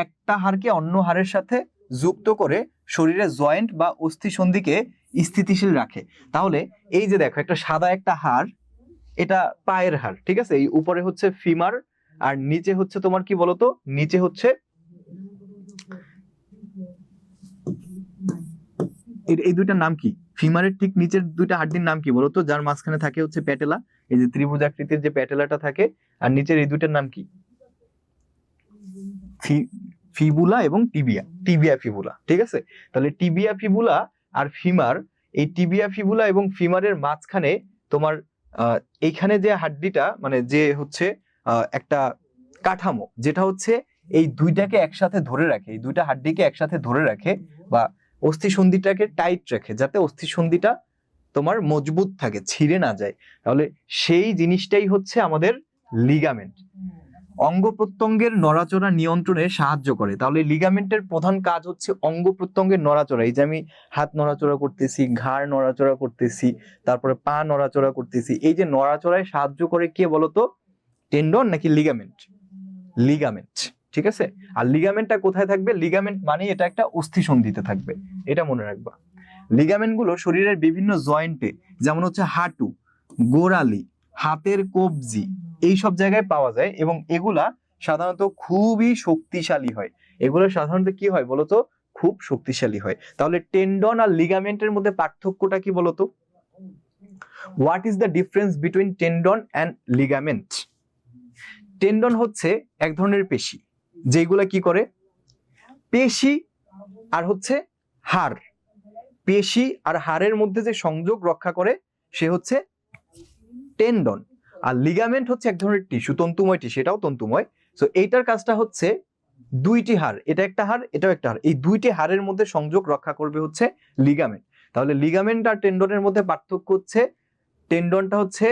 একটা হাড়কে অন্য হাড়ের সাথে যুক্ত করে শরীরের জয়েন্ট বা অস্থিসন্ধিকে স্থিতিশীল রাখে। তাহলে এই যে দেখো, একটা সাদা একটা হাড়, এটা পায়ের হাড়, ঠিক আছে। এই উপরে হচ্ছে ফিমার, আর নিচে হচ্ছে তোমার কি বলতো, নিচে হচ্ছে এই দুইটার নাম কি? ফিমারের ঠিক নিচের দুইটা হাড্ডির নাম কি বলতো? যার মাঝখানে থাকে হচ্ছে প্যাটেলা, এই যে ত্রিভুজাকৃতির যে প্যাটেলাটা থাকে, আর নিচের এই দুইটার নাম কি? ফিবুলা এবং টিবিয়া। টিবিয়া ফিবুলা, ঠিক আছে। তাহলে টিবিয়া ফিবুলা আর ফিমার, এই টিবিয়া ফিবুলা এবং ফিমারের মাঝখানে তোমার এইখানে যে হাড্ডিটা, মানে যে হচ্ছে একটা কাঠামো, যেটা হচ্ছে এই দুইটাকে একসাথে ধরে রাখে, এই দুইটা হাড্ডিকে একসাথে ধরে রাখে বা অস্থিসন্ধিটাকে টাইট রাখে, যাতে অস্থিসন্ধিটা তোমার মজবুত থাকে, ছিঁড়ে না যায়। তাহলে সেই জিনিসটাই হচ্ছে আমাদের লিগামেন্ট। অঙ্গ প্রত্যঙ্গের নড়াচড়া নিয়ন্ত্রণে সাহায্য করে। তাহলে লিগামেন্টের প্রধান কাজ হচ্ছে অঙ্গ প্রত্যঙ্গের নড়াচড়া। এই যে আমি হাত নড়াচড়া করতেছি, ঘাড় নড়াচড়া করতেছি, তারপরে পা নড়াচড়া করতেছি, এই যে নড়াচড়ায় সাহায্য করে কে বলতো? টেন্ডন নাকি লিগামেন্ট? লিগামেন্ট, ঠিক আছে। আর লিগামেন্টটা কোথায় থাকবে? লিগামেন্ট মানে এটা একটা অস্থিসন্ধিতে থাকবে, এটা মনে রাখবা। লিগামেন্ট গুলো শরীরের বিভিন্ন জয়েন্টে, যেমন হচ্ছে হাঁটু, গোড়ালি, হাতের কবজি, এই সব জায়গায় পাওয়া যায়, এবং এগুলা সাধারণত খুবই শক্তিশালী হয়। এগুলো সাধারণত কি হয় বলতো? খুব শক্তিশালী হয়। তাহলে টেন্ডন আর লিগামেন্টের মধ্যে পার্থক্যটা কি বলতো? What is the difference between tendon and ligament? Tendon হচ্ছে এক ধরনের পেশি, যেগুলা কি করে? পেশি আর হচ্ছে হাড়, পেশি আর হাড়ের মধ্যে যে সংযোগ রক্ষা করে সে হচ্ছে টেন্ডন। আর লিগামেন্ট হচ্ছে এক ধরনের টিস্যু, তন্তুময় টিস্যু, এটাও তন্তুময়। সো এইটার কাজটা হচ্ছে দুইটি হাড়, এটা একটা হাড়, এটাও একটা হাড়, এই দুইটি হাড়ের মধ্যে সংযোগ রক্ষা করবে হচ্ছে লিগামেন্ট। তাহলে লিগামেন্ট আর টেন্ডনের মধ্যে পার্থক্য হচ্ছে, টেন্ডনটা হচ্ছে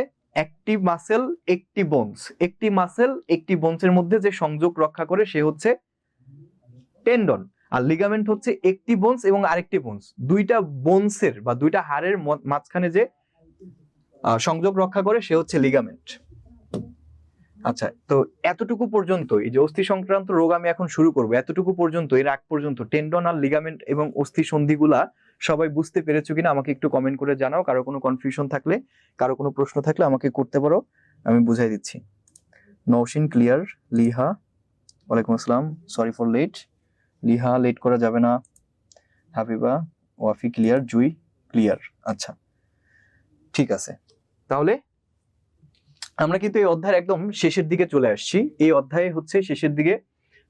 একটি মাসেল একটি বোনস, একটি মাসেল একটি বোনসের মধ্যে যে সংযোগ রক্ষা করে সে হচ্ছে টেন্ডন। আর লিগামেন্ট হচ্ছে একটি বোনস এবং আরেকটি বোনস, দুইটা বোনসের বা দুইটা হাড়ের মাঝখানে যে সংযোগ রক্ষা করে সে হচ্ছে লিগামেন্ট। আচ্ছা, তো এতটুকু পর্যন্ত এই যে অস্থি সংক্রান্ত রোগ আমি এখন শুরু করবো, এতটুকু পর্যন্ত, এর আগ পর্যন্ত টেন্ডন আর লিগামেন্ট এবং অস্থি সন্ধিগুলা সবাই বুঝতে পেরেছো কিনা আমাকে একটু কমেন্ট করে জানাও। কারো কোনো কনফিউশন থাকলে, কারো কোনো প্রশ্ন থাকলে আমাকে করতে পারো, আমি বুঝাই দিচ্ছি। নওশিন ক্লিয়ার, লিহা ওয়ালাইকুম আসসালাম, সরি ফর লেট, লিহা লেট করা যাবে না, হাবিবা ওয়াফি ক্লিয়ার, জুই ক্লিয়ার। আচ্ছা ঠিক আছে, তাহলে আমরা কিন্তু এই অধ্যায়ের একদম শেষের দিকে চলে আসছি। এই অধ্যায়ে হচ্ছে শেষের দিকে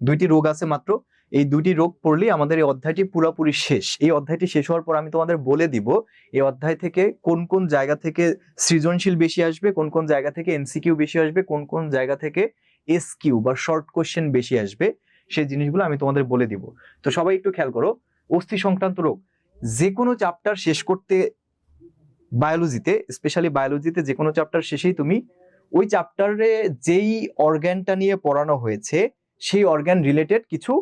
দুইটি রোগ আছে মাত্র, এই দুইটি রোগ পড়লেই আমাদের এই অধ্যায়টি পুরোপুরি শেষ। এই অধ্যায়টি শেষ হওয়ার পর আমি তোমাদের বলে দিব এই অধ্যায় থেকে কোন কোন জায়গা থেকে সৃজনশীল বেশি আসবে, কোন কোন জায়গা থেকে এমসিকিউ বেশি আসবে, কোন কোন জায়গা থেকে এসকিউ বা শর্ট কোশ্চেন বেশি আসবে, সেই জিনিসগুলো আমি তোমাদের বলে দিব। তো সবাই একটু খেয়াল করো, অস্থি সংক্রান্ত রোগ যে কোনো চ্যাপ্টার শেষ করতে, বায়োলজিতে, স্পেশালি বায়োলজিতে যে কোনো চ্যাপ্টার শেষেই তুমি ওই চ্যাপ্টারে যেই অর্গানটা নিয়ে পড়ানো হয়েছে সেই অর্গান রিলেটেড কিছু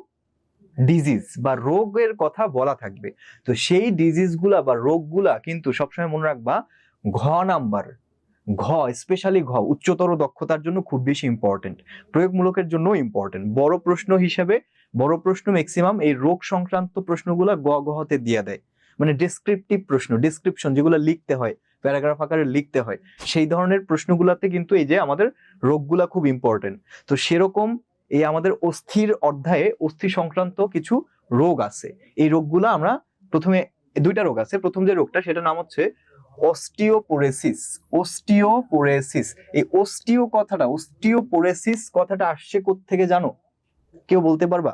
ডিজিজ বা রোগের কথা বলা থাকবে। তো সেই ডিজিজগুলা বা রোগগুলা কিন্তু সবসময় মনে রাখবা ঘ নাম্বার, ঘ স্পেশালি ঘ উচ্চতর দক্ষতার জন্য খুব বেশি ইম্পর্টেন্ট, প্রয়োগমূলকের জন্য ইম্পর্টেন্ট। বড় প্রশ্ন হিসেবে, বড় প্রশ্ন ম্যাক্সিমাম এই রোগ সংক্রান্ত প্রশ্নগুলা গ ঘতে দিয়ে দেয়, মানে ডেসক্রিপটিভ প্রশ্ন, ডেসক্রিপশন যেগুলো লিখতে হয়, প্যারাগ্রাফ আকারে লিখতে হয়, সেই ধরনের প্রশ্নগুলোতে কিন্তু এই যে আমাদের রোগগুলা খুব ইম্পর্টেন্ট। তো সেরকম এই আমাদের অস্থির অধ্যায়ে অস্থি সংক্রান্ত কিছু রোগ আছে। এই রোগগুলা আমরা প্রথমে, দুইটা রোগ আছে। প্রথম যে রোগটা সেটার নাম হচ্ছে অস্টিওপোরেসিস। অস্টিওপোরেসিস, এই অস্টিওপোরেসিস কথাটা আসছে কোত্থেকে জানো? কেউ বলতে পারবা?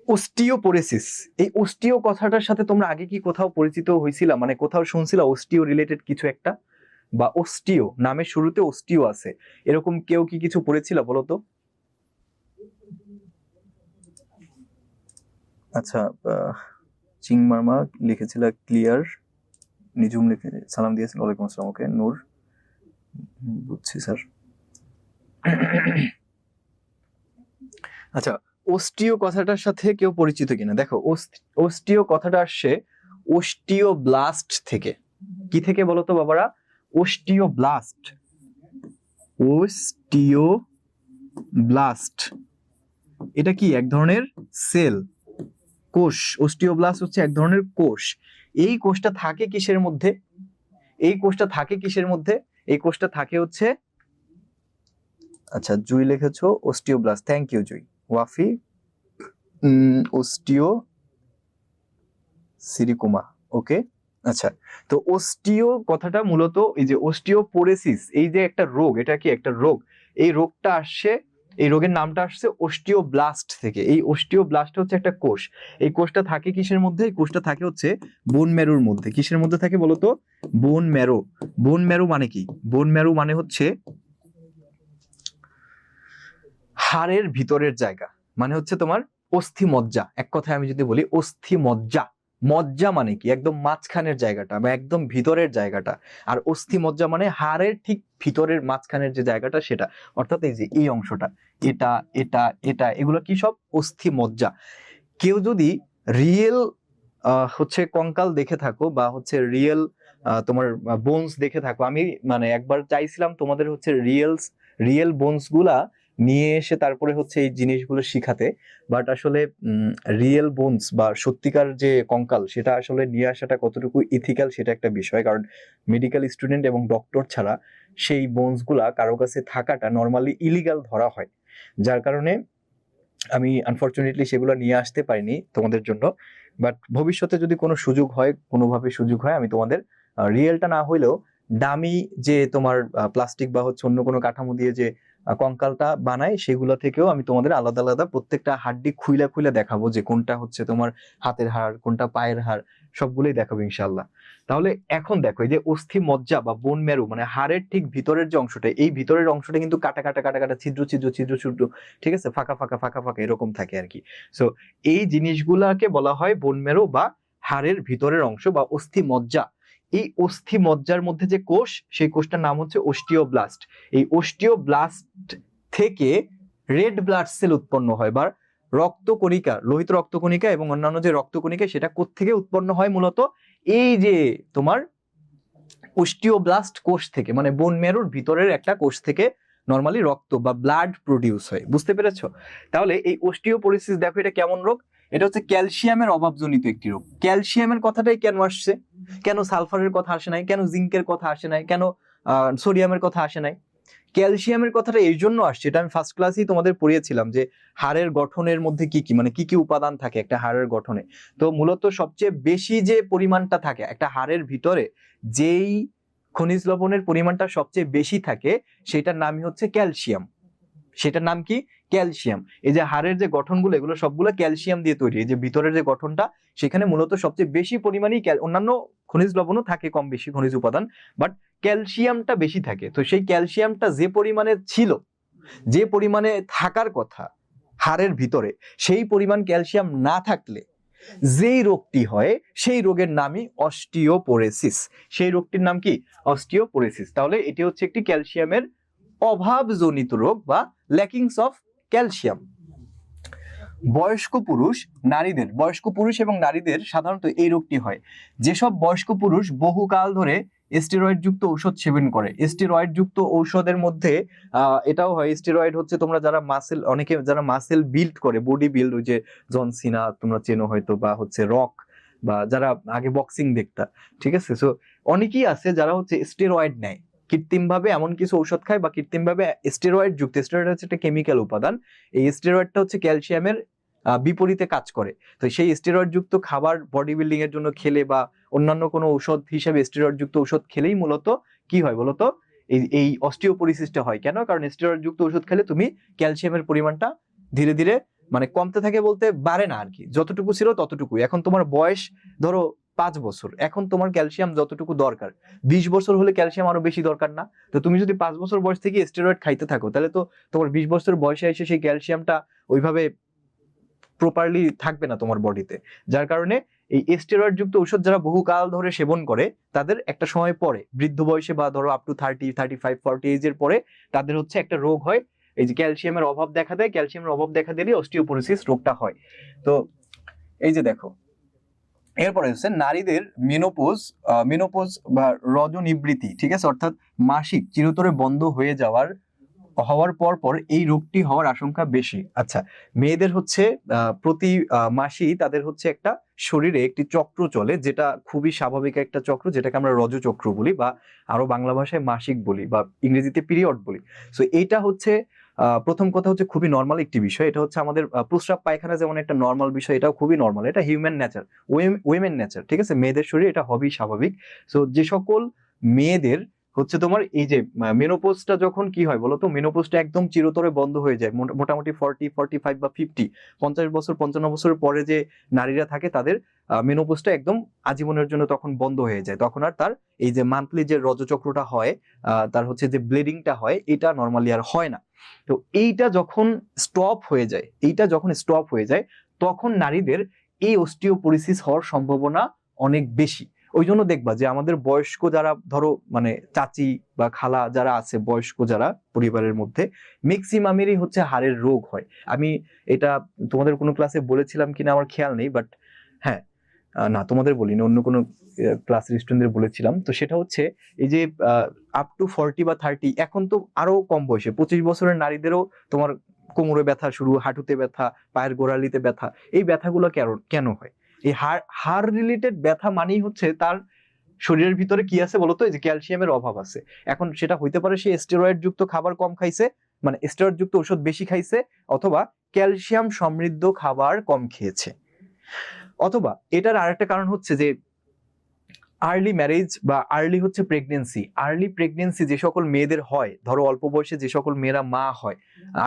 অস্টিওপোরেসিস, এই অস্টিও কথাটার সাথে তোমরা আগে কি কোথাও পরিচিত হয়েছিলা? মানে কোথাও শুনছিলা অস্টিও রিলেটেড কিছু একটা? বা অস্টিও নামের শুরুতে অস্টিও আছে, এরকম কেউ কি কিছু পড়েছিল বলো তো? আচ্ছা, চিংমারমা লিখেছিল ক্লিয়ার, নিজুম লিখে সালাম দিয়েছিল, ওয়ালাইকুম আসসালাম। ওকে নূর, বুঝছি স্যার। আচ্ছা, অস্টিও কথাটার সাথে কেউ পরিচিত কিনা দেখো। অস্টিও কথাটা আসছে অস্টিওব্লাস্ট থেকে। কি থেকে বলো তো বাবারা? অস্টিওব্লাস্ট। অস্টিওব্লাস্ট এটা কি? এক ধরনের সেল, কোষ। অস্টিওব্লাস্ট হচ্ছে এক ধরনের কোষ। এই কোষটা থাকে কিসের মধ্যে? এই কোষটা থাকে কিসের মধ্যে? এই কোষটা থাকে হচ্ছে, আচ্ছা জুই লিখেছো osteoblast, thank you Jui. Wafi osteo সিরিকুমা, ওকে। আচ্ছা, তো অস্টিও কথাটা মূলত এই যে অস্টিওপোরেসিস, এই যে একটা রোগ, এটা কি একটা রোগ? এই রোগটা আসছে, এই রোগের নামটা আসছে অস্টিওব্লাস্ট থেকে। এই অস্টিওব্লাস্ট হচ্ছে একটা কোষ। এই কোষটা থাকে কিসের মধ্যে? এই কোষটা থাকে হচ্ছে বোন ম্যারোর মধ্যে। কিসের মধ্যে থাকে বলতো? Bone marrow. বোন ম্যারো মানে কি? বোন ম্যারো মানে হচ্ছে হাড়ের ভিতরের জায়গা, মানে হচ্ছে তোমার অস্থি মজ্জা। এক কথায় আমি যদি বলি অস্থি মজ্জা, মজ্জা মানে কি? একদম মাঝখানের জায়গাটা বা একদম ভিতরের জায়গাটা। আর অস্থি মজ্জা মানে হাড়ের ঠিক ভিতরের মাঝখানের যে জায়গাটা, সেটা। অর্থাৎ এই যে এই অংশটা, এটা এটা এটা, এগুলো কি সব অস্থি মজ্জা। কেউ যদি রিয়েল হচ্ছে কঙ্কাল দেখে থাকো বা হচ্ছে রিয়েল তোমার বোনস দেখে থাকো, আমি মানে একবার চাইছিলাম তোমাদের হচ্ছে রিয়েল বোনস গুলা নিয়ে এসে তারপরে হচ্ছে এই জিনিসগুলো শিখাতে, বাট আসলে রিয়েল বোনস বা সত্যিকার যে কঙ্কাল সেটা আসলে নিয়ে আসাটা কতটুকু ইথিক্যাল সেটা একটা বিষয়। কারণ মেডিকেল স্টুডেন্ট এবং ডক্টর ছাড়া সেই বোনস গুলা কারো কাছে থাকাটা নর্মালি ইলিগাল ধরা হয়, যার কারণে আমি আনফরচুনেটলি সেগুলো নিয়ে আসতে পারিনি তোমাদের জন্য। বাট ভবিষ্যতে যদি কোনো সুযোগ হয়, কোনোভাবে সুযোগ হয়, আমি তোমাদের রিয়েলটা না হইলেও দামি যে তোমার প্লাস্টিক বা হচ্ছে অন্য কোনো কাঠামো দিয়ে যে কঙ্কালটা বানায় সেগুলো থেকেও আমি তোমাদের আলাদা আলাদা প্রত্যেকটা হাড্ডি খুইলা খুইলা দেখাবো, যে কোনটা হচ্ছে তোমার হাতের হাড়, কোনটা পায়ের হাড়, সবগুলোই দেখাবো ইনশাল্লাহ। তাহলে এখন দেখো, এই যে অস্থি মজ্জা বা বোন ম্যারো মানে হাড়ের ঠিক ভিতরের যে অংশটা, এই ভিতরের অংশটা কিন্তু কাটা কাটা কাটা কাটা, ছিদ্র ছিদ্র ছিদ্র ছিদ্র, ঠিক আছে, ফাঁকা ফাঁকা ফাঁকা ফাঁকা এরকম থাকে আর কি। সো এই জিনিসগুলাকে বলা হয় বোন ম্যারো বা হাড়ের ভিতরের অংশ বা অস্থি মজ্জা। এই অস্থি মজ্জার মধ্যে যে কোষ, সেই কোষটার নাম হচ্ছে অস্টিওব্লাস্ট। এই অস্টিওব্লাস্ট থেকে রেড ব্লাড সেল উৎপন্ন হয়, বা রক্তকণিকা, লোহিত রক্তকণিকা এবং অন্যান্য যে রক্তকণিকা, সেটা কোত্থেকে উৎপন্ন হয়? মূলত এই যে তোমার অস্টিওব্লাস্ট কোষ থেকে, মানে বোন ম্যারোর ভিতরের একটা কোষ থেকে নরমালি রক্ত বা ব্লাড প্রডিউস হয়। বুঝতে পেরেছো? তাহলে এই অস্টিওপোরোসিস দেখো, এটা কেমন রোগ? এটা হচ্ছে ক্যালসিয়ামের অভাবজনিত একটি রোগ। ক্যালসিয়ামের কথাটাই কেন আসছে? কেন সালফারের কথা আসে নাই? কেন জিঙ্কের কথা আসে নাই? কেন সোডিয়ামের কথা আসে নাই? ক্যালসিয়ামের কথাটা এই জন্য আসছে, এটা আমি ফার্স্ট ক্লাসেই তোমাদের পড়িয়েছিলাম যে হাড়ের গঠনের মধ্যে কি কি, মানে কি কি উপাদান থাকে একটা হাড়ের গঠনে। তো মূলত সবচেয়ে বেশি যে পরিমাণটা থাকে একটা হাড়ের ভিতরে, যেই খনিজ লবণের পরিমাণটা সবচেয়ে বেশি থাকে, সেটার নামই হচ্ছে ক্যালসিয়াম। সেটার নাম কি? ক্যালসিয়াম। এই যে হাড়ের যে গঠনগুলো, এগুলো সবগুলো ক্যালসিয়াম দিয়ে তৈরি। এই যে ভিতরের যে গঠনটা, সেখানে মূলত সবচেয়ে বেশি পরিমাণেই অন্যান্য খনিজ লবণও থাকে, কম বেশি খনিজ উপাদান, বাট ক্যালসিয়ামটা বেশি থাকে। তো সেই ক্যালসিয়ামটা যে পরিমাণে ছিল, যে পরিমাণে থাকার কথা হাড়ের ভিতরে, সেই পরিমাণ ক্যালসিয়াম না থাকলে যেই রোগটি হয়, সেই রোগের নামই অস্টিওপোরোসিস। সেই রোগটির নাম কি? অস্টিওপোরোসিস। তাহলে এটি হচ্ছে একটি ক্যালসিয়ামের অভাবজনিত রোগ বা ল্যাকিংস অফ ক্যালসিয়াম। বয়স্ক পুরুষ এবং নারীদের সাধারণত এই রোগটি হয়। যেসব বয়স্ক পুরুষ বহুকাল ধরে স্টেরয়েড যুক্ত ঔষধ সেবন করে। স্টেরয়েড যুক্ত ঔষধের মধ্যে এটাও হয়, স্টেরয়েড হচ্ছে তোমরা যারা মাসেল, অনেকে যারা মাসেল বিল্ড করে, বডি বিল্ড, ওই যে জন সিনা তোমরা চেনো হয়তো, বা হচ্ছে রক, বা যারা আগে বক্সিং দেখতা, ঠিক আছে। সো অনেকেই আছে যারা হচ্ছে স্টেরয়েড নেয়, কৃত্রিমভাবে এমন কিছু ঔষধ খায় বা কৃত্রিমভাবে স্টেরয়েড যুক্ত, স্টেরয়েড হচ্ছে একটা কেমিক্যাল উপাদান, এই স্টেরয়েডটা হচ্ছে ক্যালসিয়ামের বিপরীতে কাজ করে। তো সেই স্টেরয়েড যুক্ত খাবার বডি বিল্ডিং এর জন্য খেলে বা অন্যান্য কোনো ঔষধ হিসেবে স্টেরয়েড যুক্ত ঔষধ খেলেই মূলত কি হয় বলতো, এই অস্টিওপোরিসিসটা হয়। কেন? কারণ স্টেরয়েড যুক্ত ওষুধ খেলে তুমি ক্যালসিয়ামের পরিমাণটা ধীরে ধীরে মানে কমতে থাকে, বলতে বাড়ে না আর কি, যতটুকু ছিল ততটুকুই। এখন তোমার বয়স ধরো 5 বছর, এখন তোমার ক্যালসিয়াম যতটুকু দরকার, 20 বছর হলে ক্যালসিয়াম আরো বেশি দরকার না? তো তুমি যদি 5 বছর বয়স থেকে স্টেরয়েড খাইতে থাকো, তাহলে তো তোমার 20 বছর বয়সে এসে সেই ক্যালসিয়ামটা ওইভাবে প্রপারলি থাকবে না তোমার বডিতে। যার কারণে এই স্টেরয়েড যুক্ত ঔষধ যারা বহুকাল ধরে সেবন করে, তাদের একটা সময় পরে বৃদ্ধ বয়সে বা ধরো আপ টু 30, 35, 40 এজের পরে তাদের হচ্ছে একটা রোগ হয়, এই যে ক্যালসিয়ামের অভাব দেখা দেয়। ক্যালসিয়ামের অভাব দেখা দিলে অস্টিওপোরোসিস রোগটা হয়। তো এই যে দেখো, এরপরে হচ্ছে নারীদের মেনোপোজ বা রজনিবৃত্তি, ঠিক আছে, অর্থাৎ মাসিক চিরতরে বন্ধ হয়ে হওয়ার পর এই রোগটি হওয়ার আশঙ্কা বেশি। আচ্ছা, মেয়েদের হচ্ছে প্রতি মাসেই তাদের হচ্ছে একটা শরীরে একটি চক্র চলে, যেটা খুবই স্বাভাবিক একটা চক্র, যেটাকে আমরা রজচক্র বলি বা আরো বাংলা ভাষায় মাসিক বলি বা ইংরেজিতে পিরিয়ড বলি। সো এইটা হচ্ছে প্রথম কথা হচ্ছে খুবই নর্মাল একটি বিষয়। এটা হচ্ছে আমাদের প্রস্রাব পায়খানা যেমন একটা নর্মাল বিষয়, এটাও খুবই নর্মাল, এটা হিউম্যান নেচার, ওয়েমেন নেচার, ঠিক আছে। মেয়েদের শরীরে এটা হবেই স্বাভাবিক। সো যে সকল মেয়েদের হচ্ছে তোমার এই যে মেনোপোজটা যখন কি হয় বলতো, মেনোপোজটা একদম চিরতরে বন্ধ হয়ে যায়, মোটামুটি 40, 45 বা 50, 50 বছর 55 বছরের পরে যে নারীরা থাকে, তাদের মেনোপোজটা একদম আজীবনের জন্য তখন বন্ধ হয়ে যায়। তখন আর তার এই যে মান্থলি যে রজচক্রটা হয়, তার হচ্ছে যে ব্লিডিংটা হয়, এটা নর্মালি আর হয় না। তো এইটা যখন স্টপ হয়ে যায়, তখন নারীদের এই অস্টিওপোরিসিস হওয়ার সম্ভাবনা অনেক বেশি। ওই জন্য দেখবা যে আমাদের বয়স্ক যারা ধরো মানে চাচি বা খালা যারা আছে, বয়স্ক যারা পরিবারের মধ্যে, ম্যাক্সিমামেরই হচ্ছে হাড়ের রোগ হয়। আমি এটা তোমাদের কোনো ক্লাসে বলেছিলাম কিনা আমার খেয়াল নেই, বাট হ্যাঁ, না তোমাদের বলিনি, অন্য কোনো ক্লাসের স্টুডেন্টদের বলেছিলাম। তো সেটা হচ্ছে এই যে আপ টু 40 বা 30, এখন তো আরো কম বয়সে 25 বছরের নারীদেরও তোমার কোমরে ব্যথা শুরু, হাঁটুতে ব্যথা, পায়ের গোড়ালিতে ব্যথা। এই ব্যথাগুলো কেন হয়? এই হাড় রিলেটেড ব্যথা মানেই হচ্ছে তার শরীরের ভিতরে কি আছে বলতো, এই যে ক্যালসিয়ামের অভাব আছে। এখন সেটা হইতে পারে সে স্টেরয়েড যুক্ত খাবার কম খাইছে, মানে স্টেরয়েড যুক্ত ওষুধ বেশি খাইছে, অথবা ক্যালসিয়াম সমৃদ্ধ খাবার কম খেয়েছে, অথবা এটার আরেকটা কারণ হচ্ছে যে আর্লি ম্যারেজ বা আর্লি প্রেগনেন্সি যে সকল মেয়েদের হয়, ধরো অল্প বয়সে যে সকল মেয়েরা মা হয়,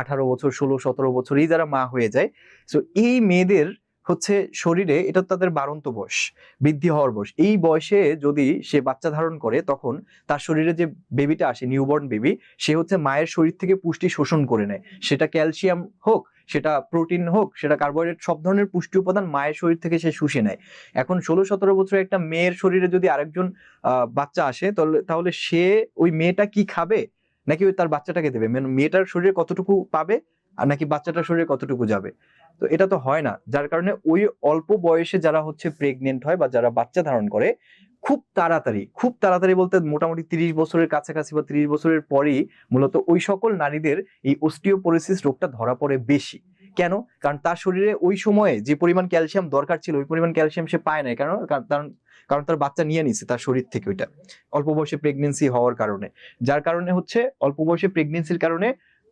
18 বছর, 16, 17 বছর এই যারা মা হয়ে যায়, তো এই মেয়েদের হচ্ছে শরীরে, এটা তাদের বাড়ন্ত বয়স, বৃদ্ধি হওয়ার বয়স, এই বয়সে যদি সে বাচ্চা ধারণ করে, তখন তার শরীরে যে বেবিটা আসে, নিউবর্ন বেবি, সে হচ্ছে মায়ের শরীর থেকে পুষ্টি শোষণ করে নেয়। সেটা ক্যালসিয়াম হোক, সেটা প্রোটিন হোক, সেটা কার্বোহাইড্রেট, সব ধরনের পুষ্টি উপাদান মায়ের শরীর থেকে সে শুষে নেয়। এখন 16-17 বছরের একটা মেয়ের শরীরে যদি আরেকজন বাচ্চা আসে, তাহলে সে ওই মেয়েটা কি খাবে, নাকি ওই তার বাচ্চাটাকে দেবে? মেয়েটার শরীরে কতটুকু পাবে আর নাকি বাচ্চাটার শরীরে কতটুকু যাবে? তো এটা তো হয় না। যার কারণে ওই অল্প বয়সে যারা হচ্ছে প্রেগনেন্ট হয় বা যারা বাচ্চা ধারণ করে, খুব তাড়াতাড়ি বলতে মোটামুটি 30 বছরের কাছাকাছি বা 30 বছরের পরেই মূলত ওই সকল নারীদের এই অস্টিওপোরোসিস রোগটা ধরা পড়ে বেশি। কেন? কারণ তার শরীরে ওই সময়ে যে পরিমাণ ক্যালসিয়াম দরকার ছিল, ওই পরিমাণ ক্যালসিয়াম সে পায় না। কারণ তার বাচ্চা নিয়ে নিছে তার শরীর থেকে ওইটা, অল্প বয়সে প্রেগনেন্সি হওয়ার কারণে। যার কারণে হচ্ছে অল্প বয়সে প্রেগনেন্সির কারণে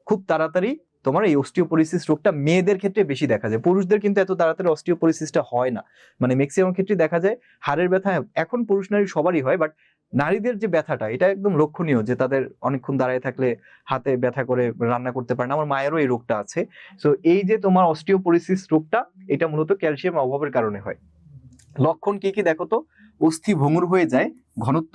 খুব তাড়াতাড়ি তোমার এই অস্টিওপোরোসিস রোগটা মেয়েদের ক্ষেত্রে বেশি দেখা যায়। পুরুষদের কিন্তু এত তাড়াতাড়ি অস্টিওপোরোসিসটা হয় না, মানে ম্যাক্সিমাম ক্ষেত্রে দেখা যায় হাড়ের ব্যথা এখন পুরুষ নারী সবারই হয়, বাট নারীদের যে ব্যথাটা, এটা একদম লক্ষণীয়, যে তাদের অনেকক্ষণ দাঁড়ায় থাকলে হাতে ব্যথা করে, রান্না করতে পারে না। আমার মায়েরও এই রোগটা আছে। সো এই যে তোমার অস্টিওপোরোসিস রোগটা, এটা মূলত ক্যালসিয়াম অভাবের কারণে হয়। লক্ষণ কি কি দেখো তো? অস্থি ভঙ্গুর হয়ে যায়, ঘনত্ব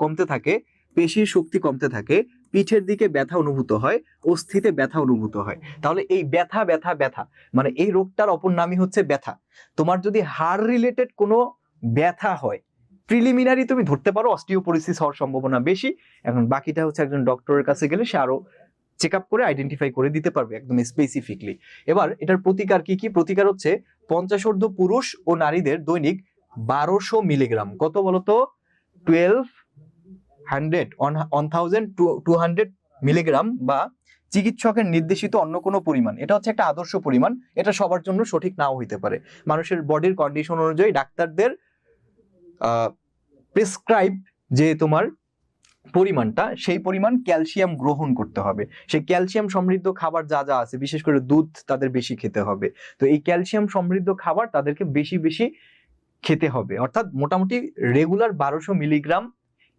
কমতে থাকে, পেশির শক্তি কমতে থাকে, পিঠের দিকে ব্যথা অনুভূত হয়, অস্থিতে ব্যথা অনুভূত হয়। তাহলে এই ব্যথা ব্যথা ব্যথা মানে এই রোগটার অপর নামই হচ্ছে ব্যথা। তোমার যদি হাড় রিলেটেড কোনো ব্যথা হয়, প্রিলিমিনারি তুমি ধরতে পারো অস্টিওপোরোসিস হওয়ার সম্ভাবনা বেশি। এখন বাকিটা হচ্ছে একজন ডক্টরের কাছে গেলে সে আরো চেক আপ করে আইডেন্টিফাই করে দিতে পারবে একদম স্পেসিফিকলি। এবার এটার প্রতিকার কি কি? প্রতিকার হচ্ছে 50 পুরুষ ও নারীদের দৈনিক 1200 মিলিগ্রাম, কত বলতো, 1200 মিলিগ্রাম বা চিকিৎসকের নির্দেশিত অন্য কোনো পরিমাণ। এটা হচ্ছে একটা আদর্শ পরিমাণ, এটা সবার জন্য সঠিক নাও হইতে পারে। মানুষের বডির কন্ডিশন অনুযায়ী ডাক্তারদের প্রেসক্রাইব যে তোমার পরিমাণটা, সেই পরিমাণ ক্যালসিয়াম গ্রহণ করতে হবে। সেই ক্যালসিয়াম সমৃদ্ধ খাবার যা যা আছে, বিশেষ করে দুধ তাদের বেশি খেতে হবে। তো এই ক্যালসিয়াম সমৃদ্ধ খাবার তাদেরকে বেশি বেশি খেতে হবে, অর্থাৎ মোটামুটি রেগুলার 1200 মিলিগ্রাম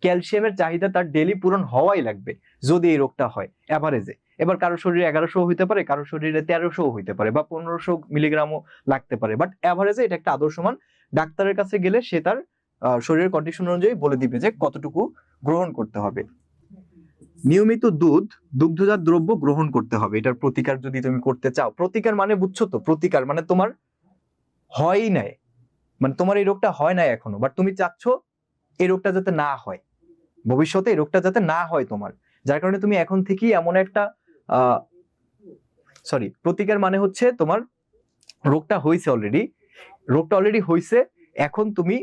ক্যালসিয়ামের চাহিদা তার ডেলি পূরণ হওয়াই লাগবে যদি এই রোগটা হয় অ্যাভারেজে। এবার কারো শরীরে 1100 হইতে পারে, কারো শরীরে 1300 হইতে পারে, বা 1500 মিলিগ্রামও লাগতে পারে, বাট অ্যাভারেজে এটা একটা আদর্শমান। ডাক্তারের কাছে গেলে সে তার শরীরের কন্ডিশন অনুযায়ী বলে দিবে যে কতটুকু গ্রহণ করতে হবে। নিয়মিত দুগ্ধজাত দ্রব্য গ্রহণ করতে হবে এটার প্রতিকার যদি তুমি করতে চাও। প্রতিকার মানে বুঝছো তো, প্রতিকার মানে তোমার হয়ই নাই, মানে তোমার এই রোগটা হয় নাই এখনো, বাট তুমি চাচ্ছ এই রোগটা যাতে না হয়, ভবিষ্যতে এই রোগটা যাতে না হয় তোমার, যার কারণে তুমি এখন থেকেই এমন একটা প্রতিকার মানে হচ্ছে তোমার রোগটা অলরেডি হয়েছে, এখন তুমি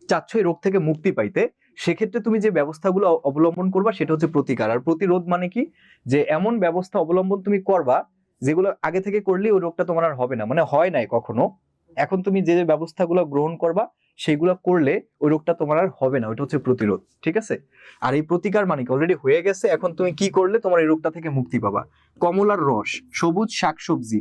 চাচ্ছ এই রোগ থেকে মুক্তি পাইতে। সেক্ষেত্রে তুমি যে ব্যবস্থাগুলো অবলম্বন করবা সেটা হচ্ছে প্রতিকার। আর প্রতিরোধ মানে কি, যে এমন ব্যবস্থা অবলম্বন তুমি করবা যেগুলো আগে থেকে করলে ওই রোগটা তোমার আর হবে না, মানে হয় নাই কখনো, এখন তুমি যে যে ব্যবস্থাগুলো গ্রহণ করবা সেগুলো করলে ওই রোগটা তোমার আর হবে না, ওইটা হচ্ছে প্রতিরোধ, ঠিক আছে। আর এই প্রতিকার মানে কি, অলরেডি হয়ে গেছে, এখন তুমি কি করলে তোমার এই রোগটা থেকে মুক্তি পাবা। কমলার রস, সবুজ শাকসবজি,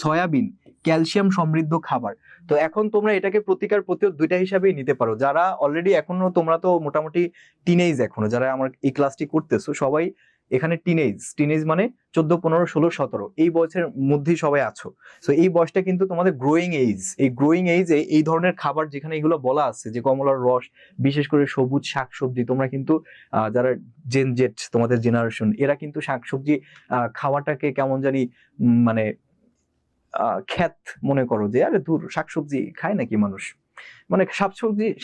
সয়াবিন, ক্যালসিয়াম সমৃদ্ধ খাবার। তো এখন তোমরা এটাকে প্রতিকার প্রতিরোধ দুইটা হিসাবেই নিতে পারো। যারা অলরেডি এখনো, তোমরা তো মোটামুটি টিনেজ, এখনো যারা আমার এই ক্লাসটি করতেছো সবাই এখানে টিনেজ মানে 14, 15, 16, 17 এই বয়সের মধ্যেই সবাই আছো। তো এই বয়সটা কিন্তু তোমাদের গ্রোয়িং এইজ। এই গ্রোয়িং এইজে এই ধরনের খাবার যেখানে এগুলো বলা আছে, যে কমলার রস, বিশেষ করে সবুজ শাকসবজি, তোমরা কিন্তু যারা জেট তোমাদের জেনারেশন, এরা কিন্তু শাকসবজি খাওয়াটাকে কেমন জানি মানে খ্যাত মনে করো, যে আরে দূর, শাকসবজি খায় নাকি মানুষ, মানে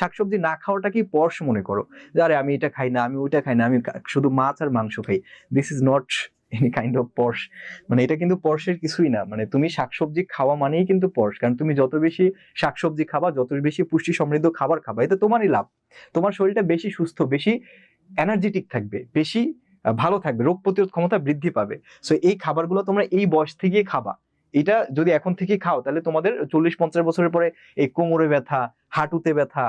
শাকসবজি না খাওয়াটা কি পর্শ মনে করো, যে আরে আমি এটা খাই না, আমি ওইটা খাই না, আমি শুধু মাছ আর মাংস খাই। This is not any kind of posh, মানে এটা কিন্তু পর্শের কিছুই না। মানে তুমি শাকসবজি খাওয়া মানেই কিন্তু পর্শ, কারণ তুমি যত বেশি শাকসবজি খাবা, যত বেশি পুষ্টি সমৃদ্ধ খাবার খাবা, এতে তোমারই লাভ। তোমার শরীরটা বেশি সুস্থ, বেশি এনার্জেটিক থাকবে, বেশি ভালো থাকবে, রোগ প্রতিরোধ ক্ষমতা বৃদ্ধি পাবে। সো এই খাবারগুলো তোমরা এই বয়স থেকে খাবা। এটা যদি এখন থেকে খাও তাহলে তোমাদের 40-50 বছরের পরে এই কোমরে ব্যথা, হাঁটুতে ব্যথা,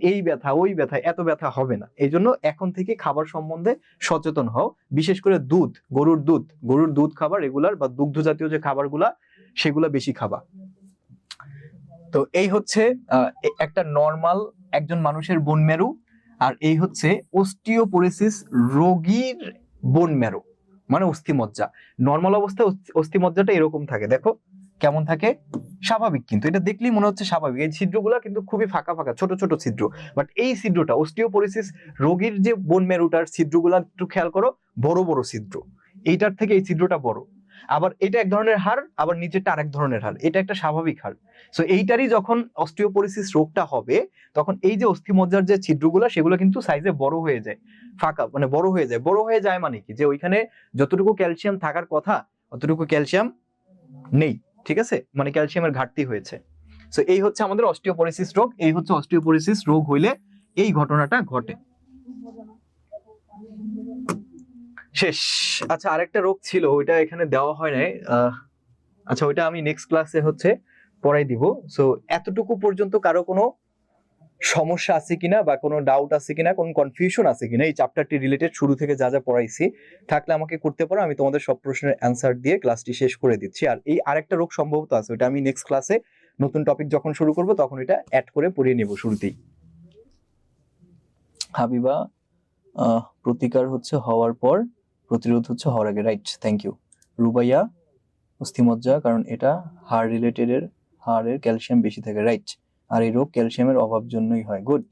এই ব্যথা, ওই ব্যথা, এত ব্যথা হবে না। এই জন্য এখন থেকে খাবার সম্বন্ধে সচেতন হও। বিশেষ করে গরুর দুধ খাবার রেগুলার, বা দুগ্ধ জাতীয় যে খাবারগুলা সেগুলা বেশি খাবা। তো এই হচ্ছে একটা নর্মাল একজন মানুষের বোন মেরু, আর এই হচ্ছে অস্টিওপোরোসিস রোগীর বোন মেরু, মানে অস্থিমজ্জা। নর্মাল অবস্থায় অস্থিমজ্জাটা এরকম থাকে, দেখো কেমন থাকে, স্বাভাবিক, কিন্তু এটা দেখলেই মনে হচ্ছে স্বাভাবিক। এই ছিদ্রগুলা কিন্তু খুবই ফাঁকা ফাঁকা, ছোট ছোট ছিদ্র, বাট এই ছিদ্রটা অস্টিওপোরোসিস রোগীর যে বোন মেরুটার ছিদ্রগুলা একটু খেয়াল করো, বড় বড় ছিদ্র, এইটার থেকে এই ছিদ্রটা বড়। আবার এটা এক ধরনের হাড়, আবার নিচেরটা আরেক ধরনের হাড়, এটা একটা স্বাভাবিক হাড়। সো এইটারই যখন অস্টিওপোরোসিস রোগটা হবে, তখন এই যে অস্থিমজ্জার যে ছিদ্রগুলো সেগুলো কিন্তু সাইজে বড় হয়ে যায়, ফাঁকা, মানে বড় হয়ে যায় মানে কি, যে ওইখানে যতটুকু ক্যালসিয়াম থাকার কথা অতটুকু ক্যালসিয়াম নেই, ঠিক আছে, মানে ক্যালসিয়ামের ঘাটতি হয়েছে। সো এই হচ্ছে আমাদের অস্টিওপোরোসিস রোগ। এই হচ্ছে অস্টিওপোরোসিস রোগ হইলে এই ঘটনাটা ঘটে। শেষ। আচ্ছা, আরেকটা রোগ ছিল, ওইটা এখানে দেওয়া হয় নাই। আচ্ছা, ওইটা আমি নেক্সট ক্লাসে হচ্ছে পড়াই দিব। সো এতটুকু পর্যন্ত কারো কোনো সমস্যা আছে কিনা, বা কোনো ডাউট আছে কিনা, কোনো কনফিউশন আছে কিনা এই চ্যাপ্টারটি রিলেটেড, শুরু থেকে যা যা পড়াইছি, থাকলে আমাকে করতে পারো, আমি তোমাদের সব প্রশ্নের অ্যান্সার দিয়ে ক্লাসটি শেষ করে দিচ্ছি। আর এই আরেকটা রোগ সম্ভবত আছে, ওটা আমি নেক্সট ক্লাসে নতুন টপিক যখন শুরু করব তখন এটা অ্যাড করে পড়িয়ে নেব শুরুতেই। হাবিবা, প্রতিকার হচ্ছে হওয়ার পর, প্রতিরোধ হচ্ছে হওয়ার আগে, রাইট, থ্যাংক ইউ। রুবাইয়া, অস্থিমজ্জা, কারণ এটা হাড় রিলেটেড, হাড়ের ক্যালসিয়াম বেশি থাকে, রাইট, আর এই রোগ ক্যালসিয়ামের অভাব জন্যই হয়, গুড।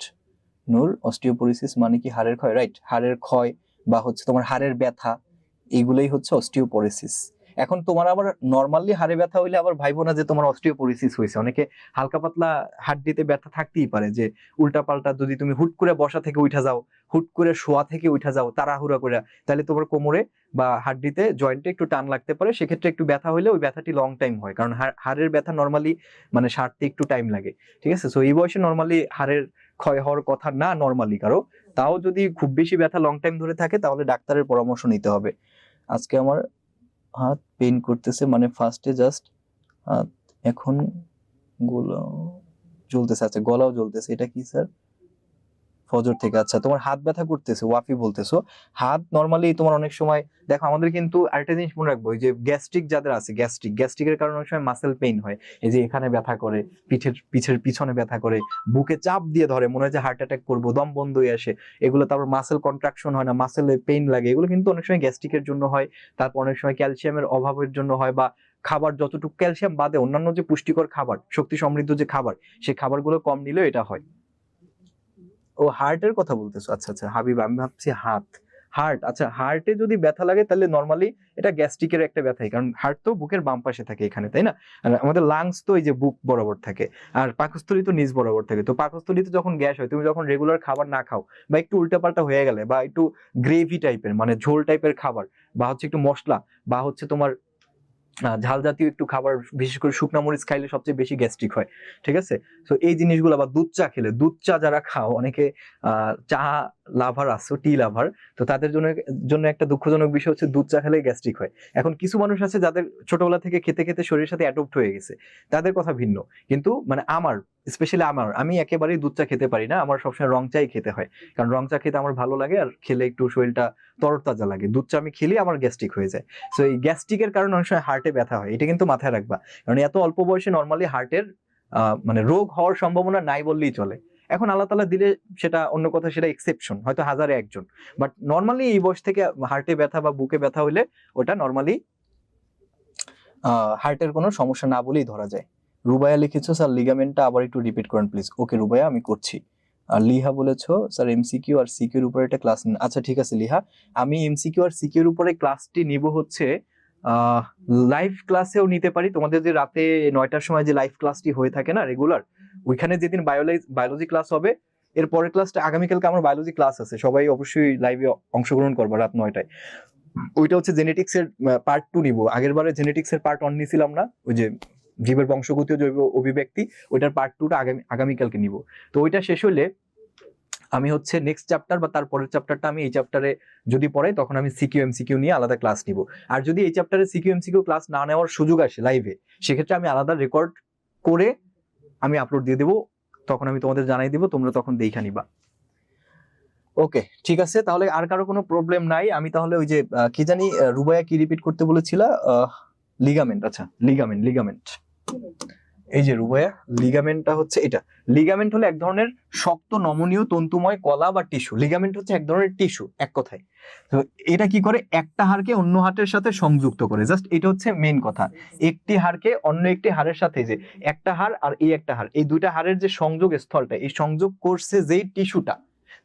নূর, অস্টিওপোরোসিস মানে কি হাড়ের ক্ষয়, রাইট, হাড়ের ক্ষয় বা হচ্ছে তোমার হাড়ের ব্যথা, এইগুলোই হচ্ছে অস্টিওপোরোসিস। এখন তোমার আবার নরমালি হাড়ে ব্যথা হইলে আবার ভাইবো না যে তোমার অস্টিওপোরোসিস হয়েছে। অনেকে হালকা পাতলা হাড্ডিতে ব্যথা থাকতেই পারে, যে উল্টা পাল্টা যদি তুমি হুট করে বসা থেকে উঠা যাও, হুট করে শোয়া থেকে উঠা যাও তাড়াহুড়া করে, তাহলে তোমার কোমরে বা হাড্ডিতে জয়েন্টে একটু টান লাগতে পারে। সেক্ষেত্রে একটু ব্যথা হইলে ওই ব্যথাটি লং টাইম হয়, কারণ হাড়ের ব্যথা নরমালি মানে সারতে একটু টাইম লাগে, ঠিক আছে। সো এই বয়সে নরমালি হাড়ের ক্ষয় হওয়ার কথা না নরমালি কারো, তাও যদি খুব বেশি ব্যথা লং টাইম ধরে থাকে তাহলে ডাক্তারের পরামর্শ নিতে হবে। আজকে আমার হাত পেইন করতেছে, মানে ফার্স্টে জাস্ট হাত, এখন গলাও জ্বলতেছে। আচ্ছা, গলাও জ্বলতেছে, এটা কি স্যার? ফজর থেকে। আচ্ছা, তোমার হাত ব্যথা করতেছে, ওয়াফি বলতেছো। হাত নর্মালি তোমার অনেক সময় দেখো, আমাদের কিন্তু আরেকটা জিনিস মনে রাখবো, এই যে গ্যাস্ট্রিক যাদের আছে, গ্যাস্ট্রিকের কারণে অনেক সময় মাসেল পেইন হয়। এই যে এখানে ব্যথা করে, পিঠের পিছনে ব্যথা করে, বুকে চাপ দিয়ে ধরে, মনে হয় যে হার্ট অ্যাটাক করবো, দম বন্ধ হয়ে আসে এগুলো। তারপর মাসেল কন্ট্রাকশন হয় না, মাসেলে পেইন লাগে, এগুলো কিন্তু অনেক সময় গ্যাস্ট্রিকের জন্য হয়। তারপর অনেক সময় ক্যালসিয়ামের অভাবের জন্য হয়, বা খাবার যতটুকু ক্যালসিয়াম বাদে অন্যান্য যে পুষ্টিকর খাবার, শক্তি সমৃদ্ধ যে খাবার, সেই খাবারগুলো কম নিলেও এটা হয়। ও হার্টের কথা বলতেছো, আচ্ছা আচ্ছা হাবিব, আমি ভাবছি হার্ট। আচ্ছা, হার্টে যদি ব্যথা লাগে তাহলে নর্মালি এটা গ্যাস্ট্রিকের একটা ব্যথাই, কারণ হার্ট তো বুকের বাম পাশে থাকে এখানে, তাই না? আর আমাদের লাংস তো এই যে বুক বরাবর থাকে, আর পাকস্থলী তো নিচ বরাবর থাকে। তো পাকস্থলীতে যখন গ্যাস হয়, তুমি যখন রেগুলার খাবার না খাও, বা একটু উল্টাপাল্টা হয়ে গেলে, বা একটু গ্রেভি টাইপের মানে ঝোল টাইপের খাবার, বা হচ্ছে একটু মশলা, বা হচ্ছে তোমার ঝাল জাতীয় একটু খাবার, বিশেষ করে শুকনা মরিচ খাইলে সবচেয়ে বেশি গ্যাস্ট্রিক হয়। ঠিক আছে? তো এই জিনিসগুলো, বা দুধ চা খেলে, দুধ চা যারা খাও, অনেকে চা লাভার আছো, টি লাভার, তো তাদের জন্য জন্য একটা দুঃখজনক বিষয় হচ্ছে দুধ চা খেলে গ্যাস্ট্রিক হয়। এখন কিছু মানুষ আছে যাদের ছোটবেলা থেকে খেতে খেতে শরীরের সাথে অ্যাডপ্ট হয়ে গেছে, তাদের কথা ভিন্ন। কিন্তু মানে স্পেশালি আমি একেবারেই দুধ চা খেতে পারি না, আমার সবসময় রং চাই খেতে হয়, কারণ রং চা খেতে আমার ভালো লাগে, আর খেলে একটু শরীরটা তরতাজা লাগে। দুধ চা আমি খেলে আমার গ্যাস্ট্রিক হয়ে যায়। সো এই গ্যাস্ট্রিকের কারণে অনেক সময় হার্টে ব্যথা হয়, এটা কিন্তু মাথায় রাখবা। কারণ এত অল্প বয়সে নর্মালি হার্টের মানে রোগ হওয়ার সম্ভাবনা নাই বললেই চলে। এখন আল্লাহ তাআলা দিলে সেটা অন্য কথা, সেটা এক্সেপশন, হয়তো হাজারে একজন। বাট নর্মালি এই বয়স থেকে হার্টে ব্যথা বা বুকে ব্যথা হইলে ওটা নর্মালি হার্টের কোনো সমস্যা না বলেই ধরা যায়। রুবাইয়া লিখেছো, স্যার লিগামেন্টটা আবার একটু রিপিট করেন প্লিজ। ওকে রুবাইয়া, আমি করছি। আর লিহা বলেছো, স্যার এমসিকিউ আর সিকিউর উপরে একটা ক্লাস নিন। আচ্ছা ঠিক আছে লিহা, আমি এমসিকিউ আর সিকিউর উপরে ক্লাসটি নিব হচ্ছে লাইভ ক্লাসেও নিতে পারি। তোমাদের যে রাতে 9টার সময় যে লাইভ ক্লাসটি হয়ে থাকে না রেগুলার, ওইখানে যেদিন বায়োলজি ক্লাস হবে, এর পরের ক্লাসটা আগামীকালকে আমার বায়োলজি ক্লাস আছে, সবাই অবশ্যই লাইভে অংশগ্রহণ করবো রাত 9টায়। ওইটা হচ্ছে জেনেটিক্স এর পার্ট 2 নিব। আগের বারে জেনেটিক্স এর পার্ট 1 নিছিলাম না, ওই যে জীবের বংশগতি ও জৈব অভিব্যক্তি, ওইটার পার্ট 2টা আগামীকালকে নিব। তো ওইটা শেষ হলে আমি হচ্ছে নেক্সট চ্যাপ্টার বা তার পরের চ্যাপ্টারটা আমি এই চ্যাপ্টারে যদি পড়াই, তখন আমি সিকিউ এমসিকিউ নিয়ে আলাদা ক্লাস নিব। আর যদি এই চ্যাপ্টারে সিকিউ এমসিকিউ ক্লাস না নেওয়ার সুযোগ আসে লাইভে, সেক্ষেত্রে আমি আলাদা রেকর্ড করে আমি আপলোড দিয়ে দেবো, তখন আমি তোমাদের জানাই দিব, তোমরা তখন দেখা নিবা। ওকে ঠিক আছে, তাহলে আর কারো কোনো প্রবলেম নাই। আমি তাহলে ওই যে কি জানি রুবাইয়া কি রিপিট করতে বলেছিল, লিগামেন্ট। আচ্ছা লিগামেন্ট, এই যে রুবাইয়া, লিগামেন্টটা হচ্ছে এটা। লিগামেন্ট হলো এক ধরনের শক্ত নমনীয় তন্তুময় কলা বা টিস্যু। লিগামেন্ট হচ্ছে এক ধরনের টিস্যু, এক কথায়। তো এটা কি করে, একটা হাড়কে অন্য হাড়ের সাথে সংযুক্ত করে, জাস্ট এটা হচ্ছে মেইন কথা। একটি হাড়কে অন্য একটি হাড়ের সাথে, যে একটা হাড় আর এই একটা হাড়, এই দুইটা হাড়ের যে সংযোগ স্থলটা, এই সংযোগ করছে যেই টিস্যুটা,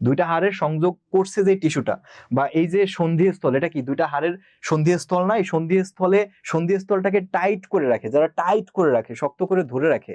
দুইটা হাড়ের সংযোগ করছে যে টিস্যুটা, বা এই যে সন্ধিস্থল, এটা কি দুইটা হাড়ের সন্ধিস্থল না? এই সন্ধিস্থলটাকে টাইট করে রাখে, যারা টাইট করে রাখে, শক্ত করে ধরে রাখে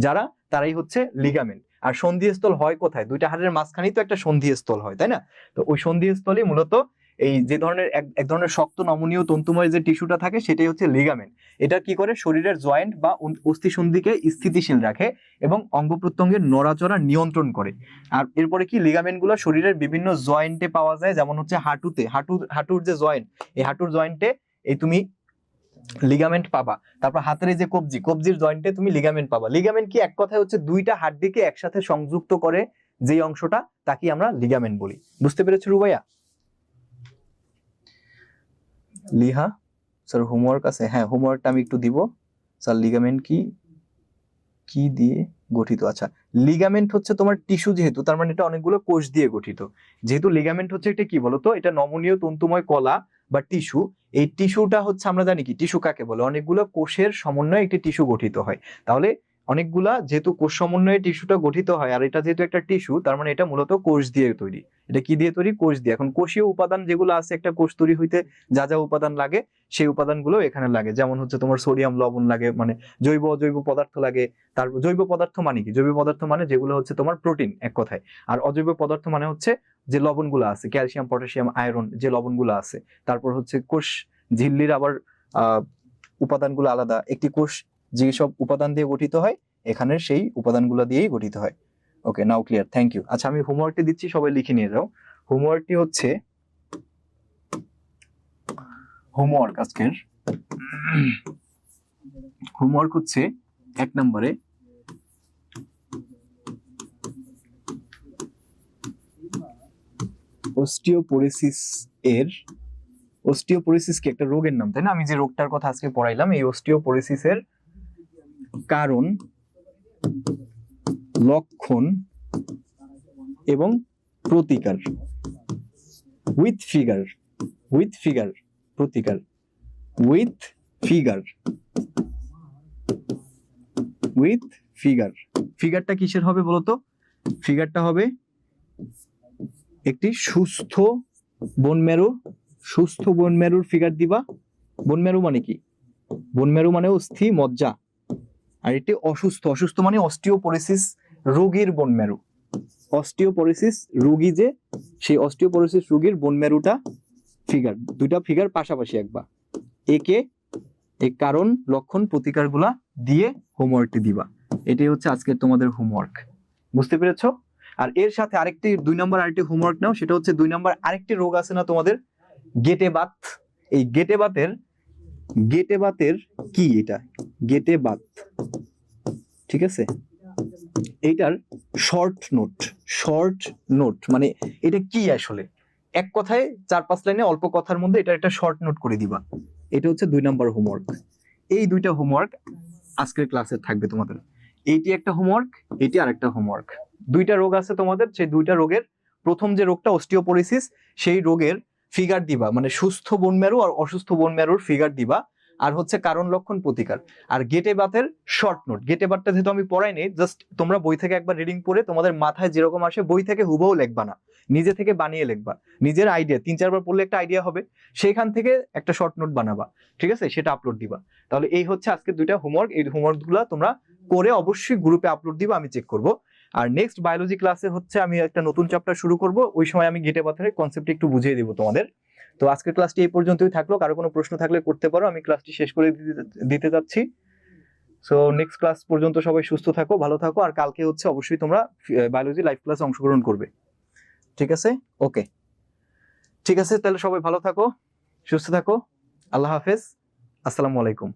যারা, তারাই হচ্ছে লিগামেন্ট। আর সন্ধিস্থল হয় কোথায়? দুইটা হাড়ের মাঝখানেই তো একটা সন্ধিস্থল হয়, তাই না? তো ওই সন্ধিস্থলই মূলত এই যে ধরনের এক ধরনের শক্ত নমনীয় তন্তুময় যে টিস্যুটা থাকে, সেটাই হচ্ছে লিগামেন্ট। এটা কি করে, শরীরের জয়েন্ট বা অস্থিসন্ধিকে স্থিতিশীল রাখে এবং অঙ্গ প্রত্যঙ্গের নড়াচড়া নিয়ন্ত্রণ করে। আর এরপরে কি, লিগামেন্ট গুলো শরীরের বিভিন্ন জয়েন্টে পাওয়া যায়, যেমন হচ্ছে হাঁটুর যে জয়েন্ট, এই হাঁটুর জয়েন্টে এই তুমি লিগামেন্ট পাবা। তারপর হাতের এই যে কবজির জয়েন্টে তুমি লিগামেন্ট পাবা। লিগামেন্ট কি, এক কথায় হচ্ছে দুইটা হাড়কে একসাথে সংযুক্ত করে যে অংশটা, তাকে আমরা লিগামেন্ট বলি। বুঝতে পেরেছো রুবাইয়া? লিহা, স্যার হোমওয়ার্ক আছে? হ্যাঁ, হোমওয়ার্কটা আমি একটু দিব। স্যার লিগামেন্ট কি দিয়ে গঠিত? আচ্ছা, লিগামেন্ট হচ্ছে তোমার টিস্যু, যেহেতু তার মানে এটা অনেকগুলো কোষ দিয়ে গঠিত। যেহেতু লিগামেন্ট হচ্ছে এটা কি বলতো, এটা নমনীয় তন্তুময় কলা বা টিস্যু। এই টিস্যুটা হচ্ছে, আমরা জানি কি টিস্যু কাকে বলে, অনেকগুলো কোষের সমন্বয়ে একটি টিস্যু গঠিত হয়। তাহলে অনেকগুলা যেহেতু কোষ সমন্বয়ে টিস্যুটা গঠিত হয়, আর এটা যেহেতু একটা টিস্যু, তার মানে এটা মূলত কোষ দিয়ে তৈরি। এটা কি দিয়ে তৈরি? কোষ দিয়ে। এখন কোষীয় উপাদান যেগুলো আছে একটা কোষ তৈরি হইতে যা যা উপাদান লাগে, সেই উপাদানগুলো এখানে লাগে। যেমন হচ্ছে তোমার সোডিয়াম, লবণ লাগে, মানে জৈব পদার্থ লাগে। তারপর জৈব পদার্থ মানে কি? জৈব পদার্থ মানে যেগুলো হচ্ছে তোমার প্রোটিন, এক কথায়। আর অজৈব পদার্থ মানে হচ্ছে যে লবণগুলো আছে, ক্যালসিয়াম, পটাশিয়াম, আয়রন, যে লবণগুলো আছে। তারপর হচ্ছে কোষ ঝিল্লির আবার উপাদানগুলো আলাদা। একটি কোষ যেসব উপাদান দিয়ে গঠিত হয়, এখানের সেই উপাদানগুলো দিয়েই গঠিত হয়। ওকে, নাও ক্লিয়ার, থ্যাংক ইউ। আচ্ছা, আমি হোমওয়ার্কটি দিচ্ছি, সবাই লিখে নিয়ে যাও। হোমওয়ার্কটি হচ্ছে, আজকের হোমওয়ার্ক হচ্ছে 1 নম্বরে অস্টিওপোরোসিস অস্টিওপোরোসিস কি একটা রোগের নাম, তাই না? আমি যে রোগটার কথা আজকে পড়াইলাম, এই অস্টিওপোরোসিসের কারণ, লক্ষণ এবং প্রতিকার উইথ ফিগার প্রতিকার উইথ ফিগার। ফিগারটা কিসের হবে বলতো? ফিগারটা হবে একটি সুস্থ বোন ম্যারোর ফিগার দিবা। বোন ম্যারো মানে কি? বোন ম্যারো মানে অস্থি মজ্জা, আর এটি অসুস্থ মানে অস্টিওপোরোসিস রোগীর বোন ম্যারো। অস্টিওপোরোসিস রোগী যে, সেই অস্টিওপোরোসিস রোগীর বোন ম্যারোটা ফিগার, দুইটা ফিগার পাশাপাশি আঁকবা। একে এই কারণ, লক্ষণ, প্রতিকারগুলা দিয়ে হোমওয়ার্কটি দিবা। এটাই হচ্ছে আজকের তোমাদের হোমওয়ার্ক। বুঝতে পেরেছো? আর এর সাথে আরেকটি 2 নম্বর আরেকটি হোমওয়ার্ক নাও, সেটা হচ্ছে 2 নম্বর আরেকটি রোগ আছে না তোমাদের, গেটে বাত। এই গেটে বাতের কি? এটা গেটে বাত, ঠিক আছে? এইটার শর্ট নোট মানে এটা কি আসলে, এক কথায় 4-5 লাইনে অল্প কথার মধ্যে এটা একটা শর্ট নোট করে দিবা। এটা হচ্ছে 2 নম্বর হোমওয়ার্ক। এই দুইটা হোমওয়ার্ক আজকের ক্লাসে থাকবে তোমাদের। এইটি একটা হোমওয়ার্ক, এটি আরেকটা হোমওয়ার্ক। দুইটা রোগ আছে তোমাদের, সেই দুইটা রোগের প্রথম যে রোগটা অস্টিওপোরোসিস, সেই রোগের ফিগার দিবা, মানে সুস্থ বোন ম্যারো আর অসুস্থ বোন ম্যারোর ফিগার দিবা। আর হচ্ছে কারণ, লক্ষণ, প্রতিকার। আর গেটে বাতের শর্ট নোট। গেটে বাতটা যেহেতু আমি পড়াইনি, জাস্ট তোমরা বই থেকে একবার রিডিং পড়ে তোমাদের মাথায় যেরকম আসে বই থেকে হুবহু লিখবা না, নিজে থেকে বানিয়ে লিখবা। নিজের আইডিয়া 3-4 বার পড়লে একটা আইডিয়া হবে, সেখান থেকে একটা শর্ট নোট বানাবা, ঠিক আছে? সেটা আপলোড দিবা। তাহলে এই হচ্ছে আজকে দুইটা হোমওয়ার্ক। এই হোমওয়ার্কগুলো তোমরা করে অবশ্যই গ্রুপে আপলোড দিবা, আমি চেক করব। আর নেক্সট বায়োলজি ক্লাসে হচ্ছে আমি একটা নতুন চ্যাপ্টার শুরু করব, ওই সময় আমি গেটে বাতের কনসেপ্ট একটু বুঝিয়ে দেবো তোমাদের। তো আজকের ক্লাসটি এই পর্যন্তই থাকলো। কারো কোনো প্রশ্ন থাকলে করতে পারো, আমি ক্লাসটি শেষ করে দিতে যাচ্ছি। সো নেক্সট ক্লাস পর্যন্ত সবাই সুস্থ থাকো, ভালো থাকো। আর কালকে হচ্ছে অবশ্যই তোমরা বায়োলজি লাইভ ক্লাসে অংশগ্রহণ করবে, ঠিক আছে? ওকে, ঠিক আছে, তাহলে সবাই ভালো থাকো, সুস্থ থাকো। আল্লাহ হাফেজ, আসসালামু আলাইকুম।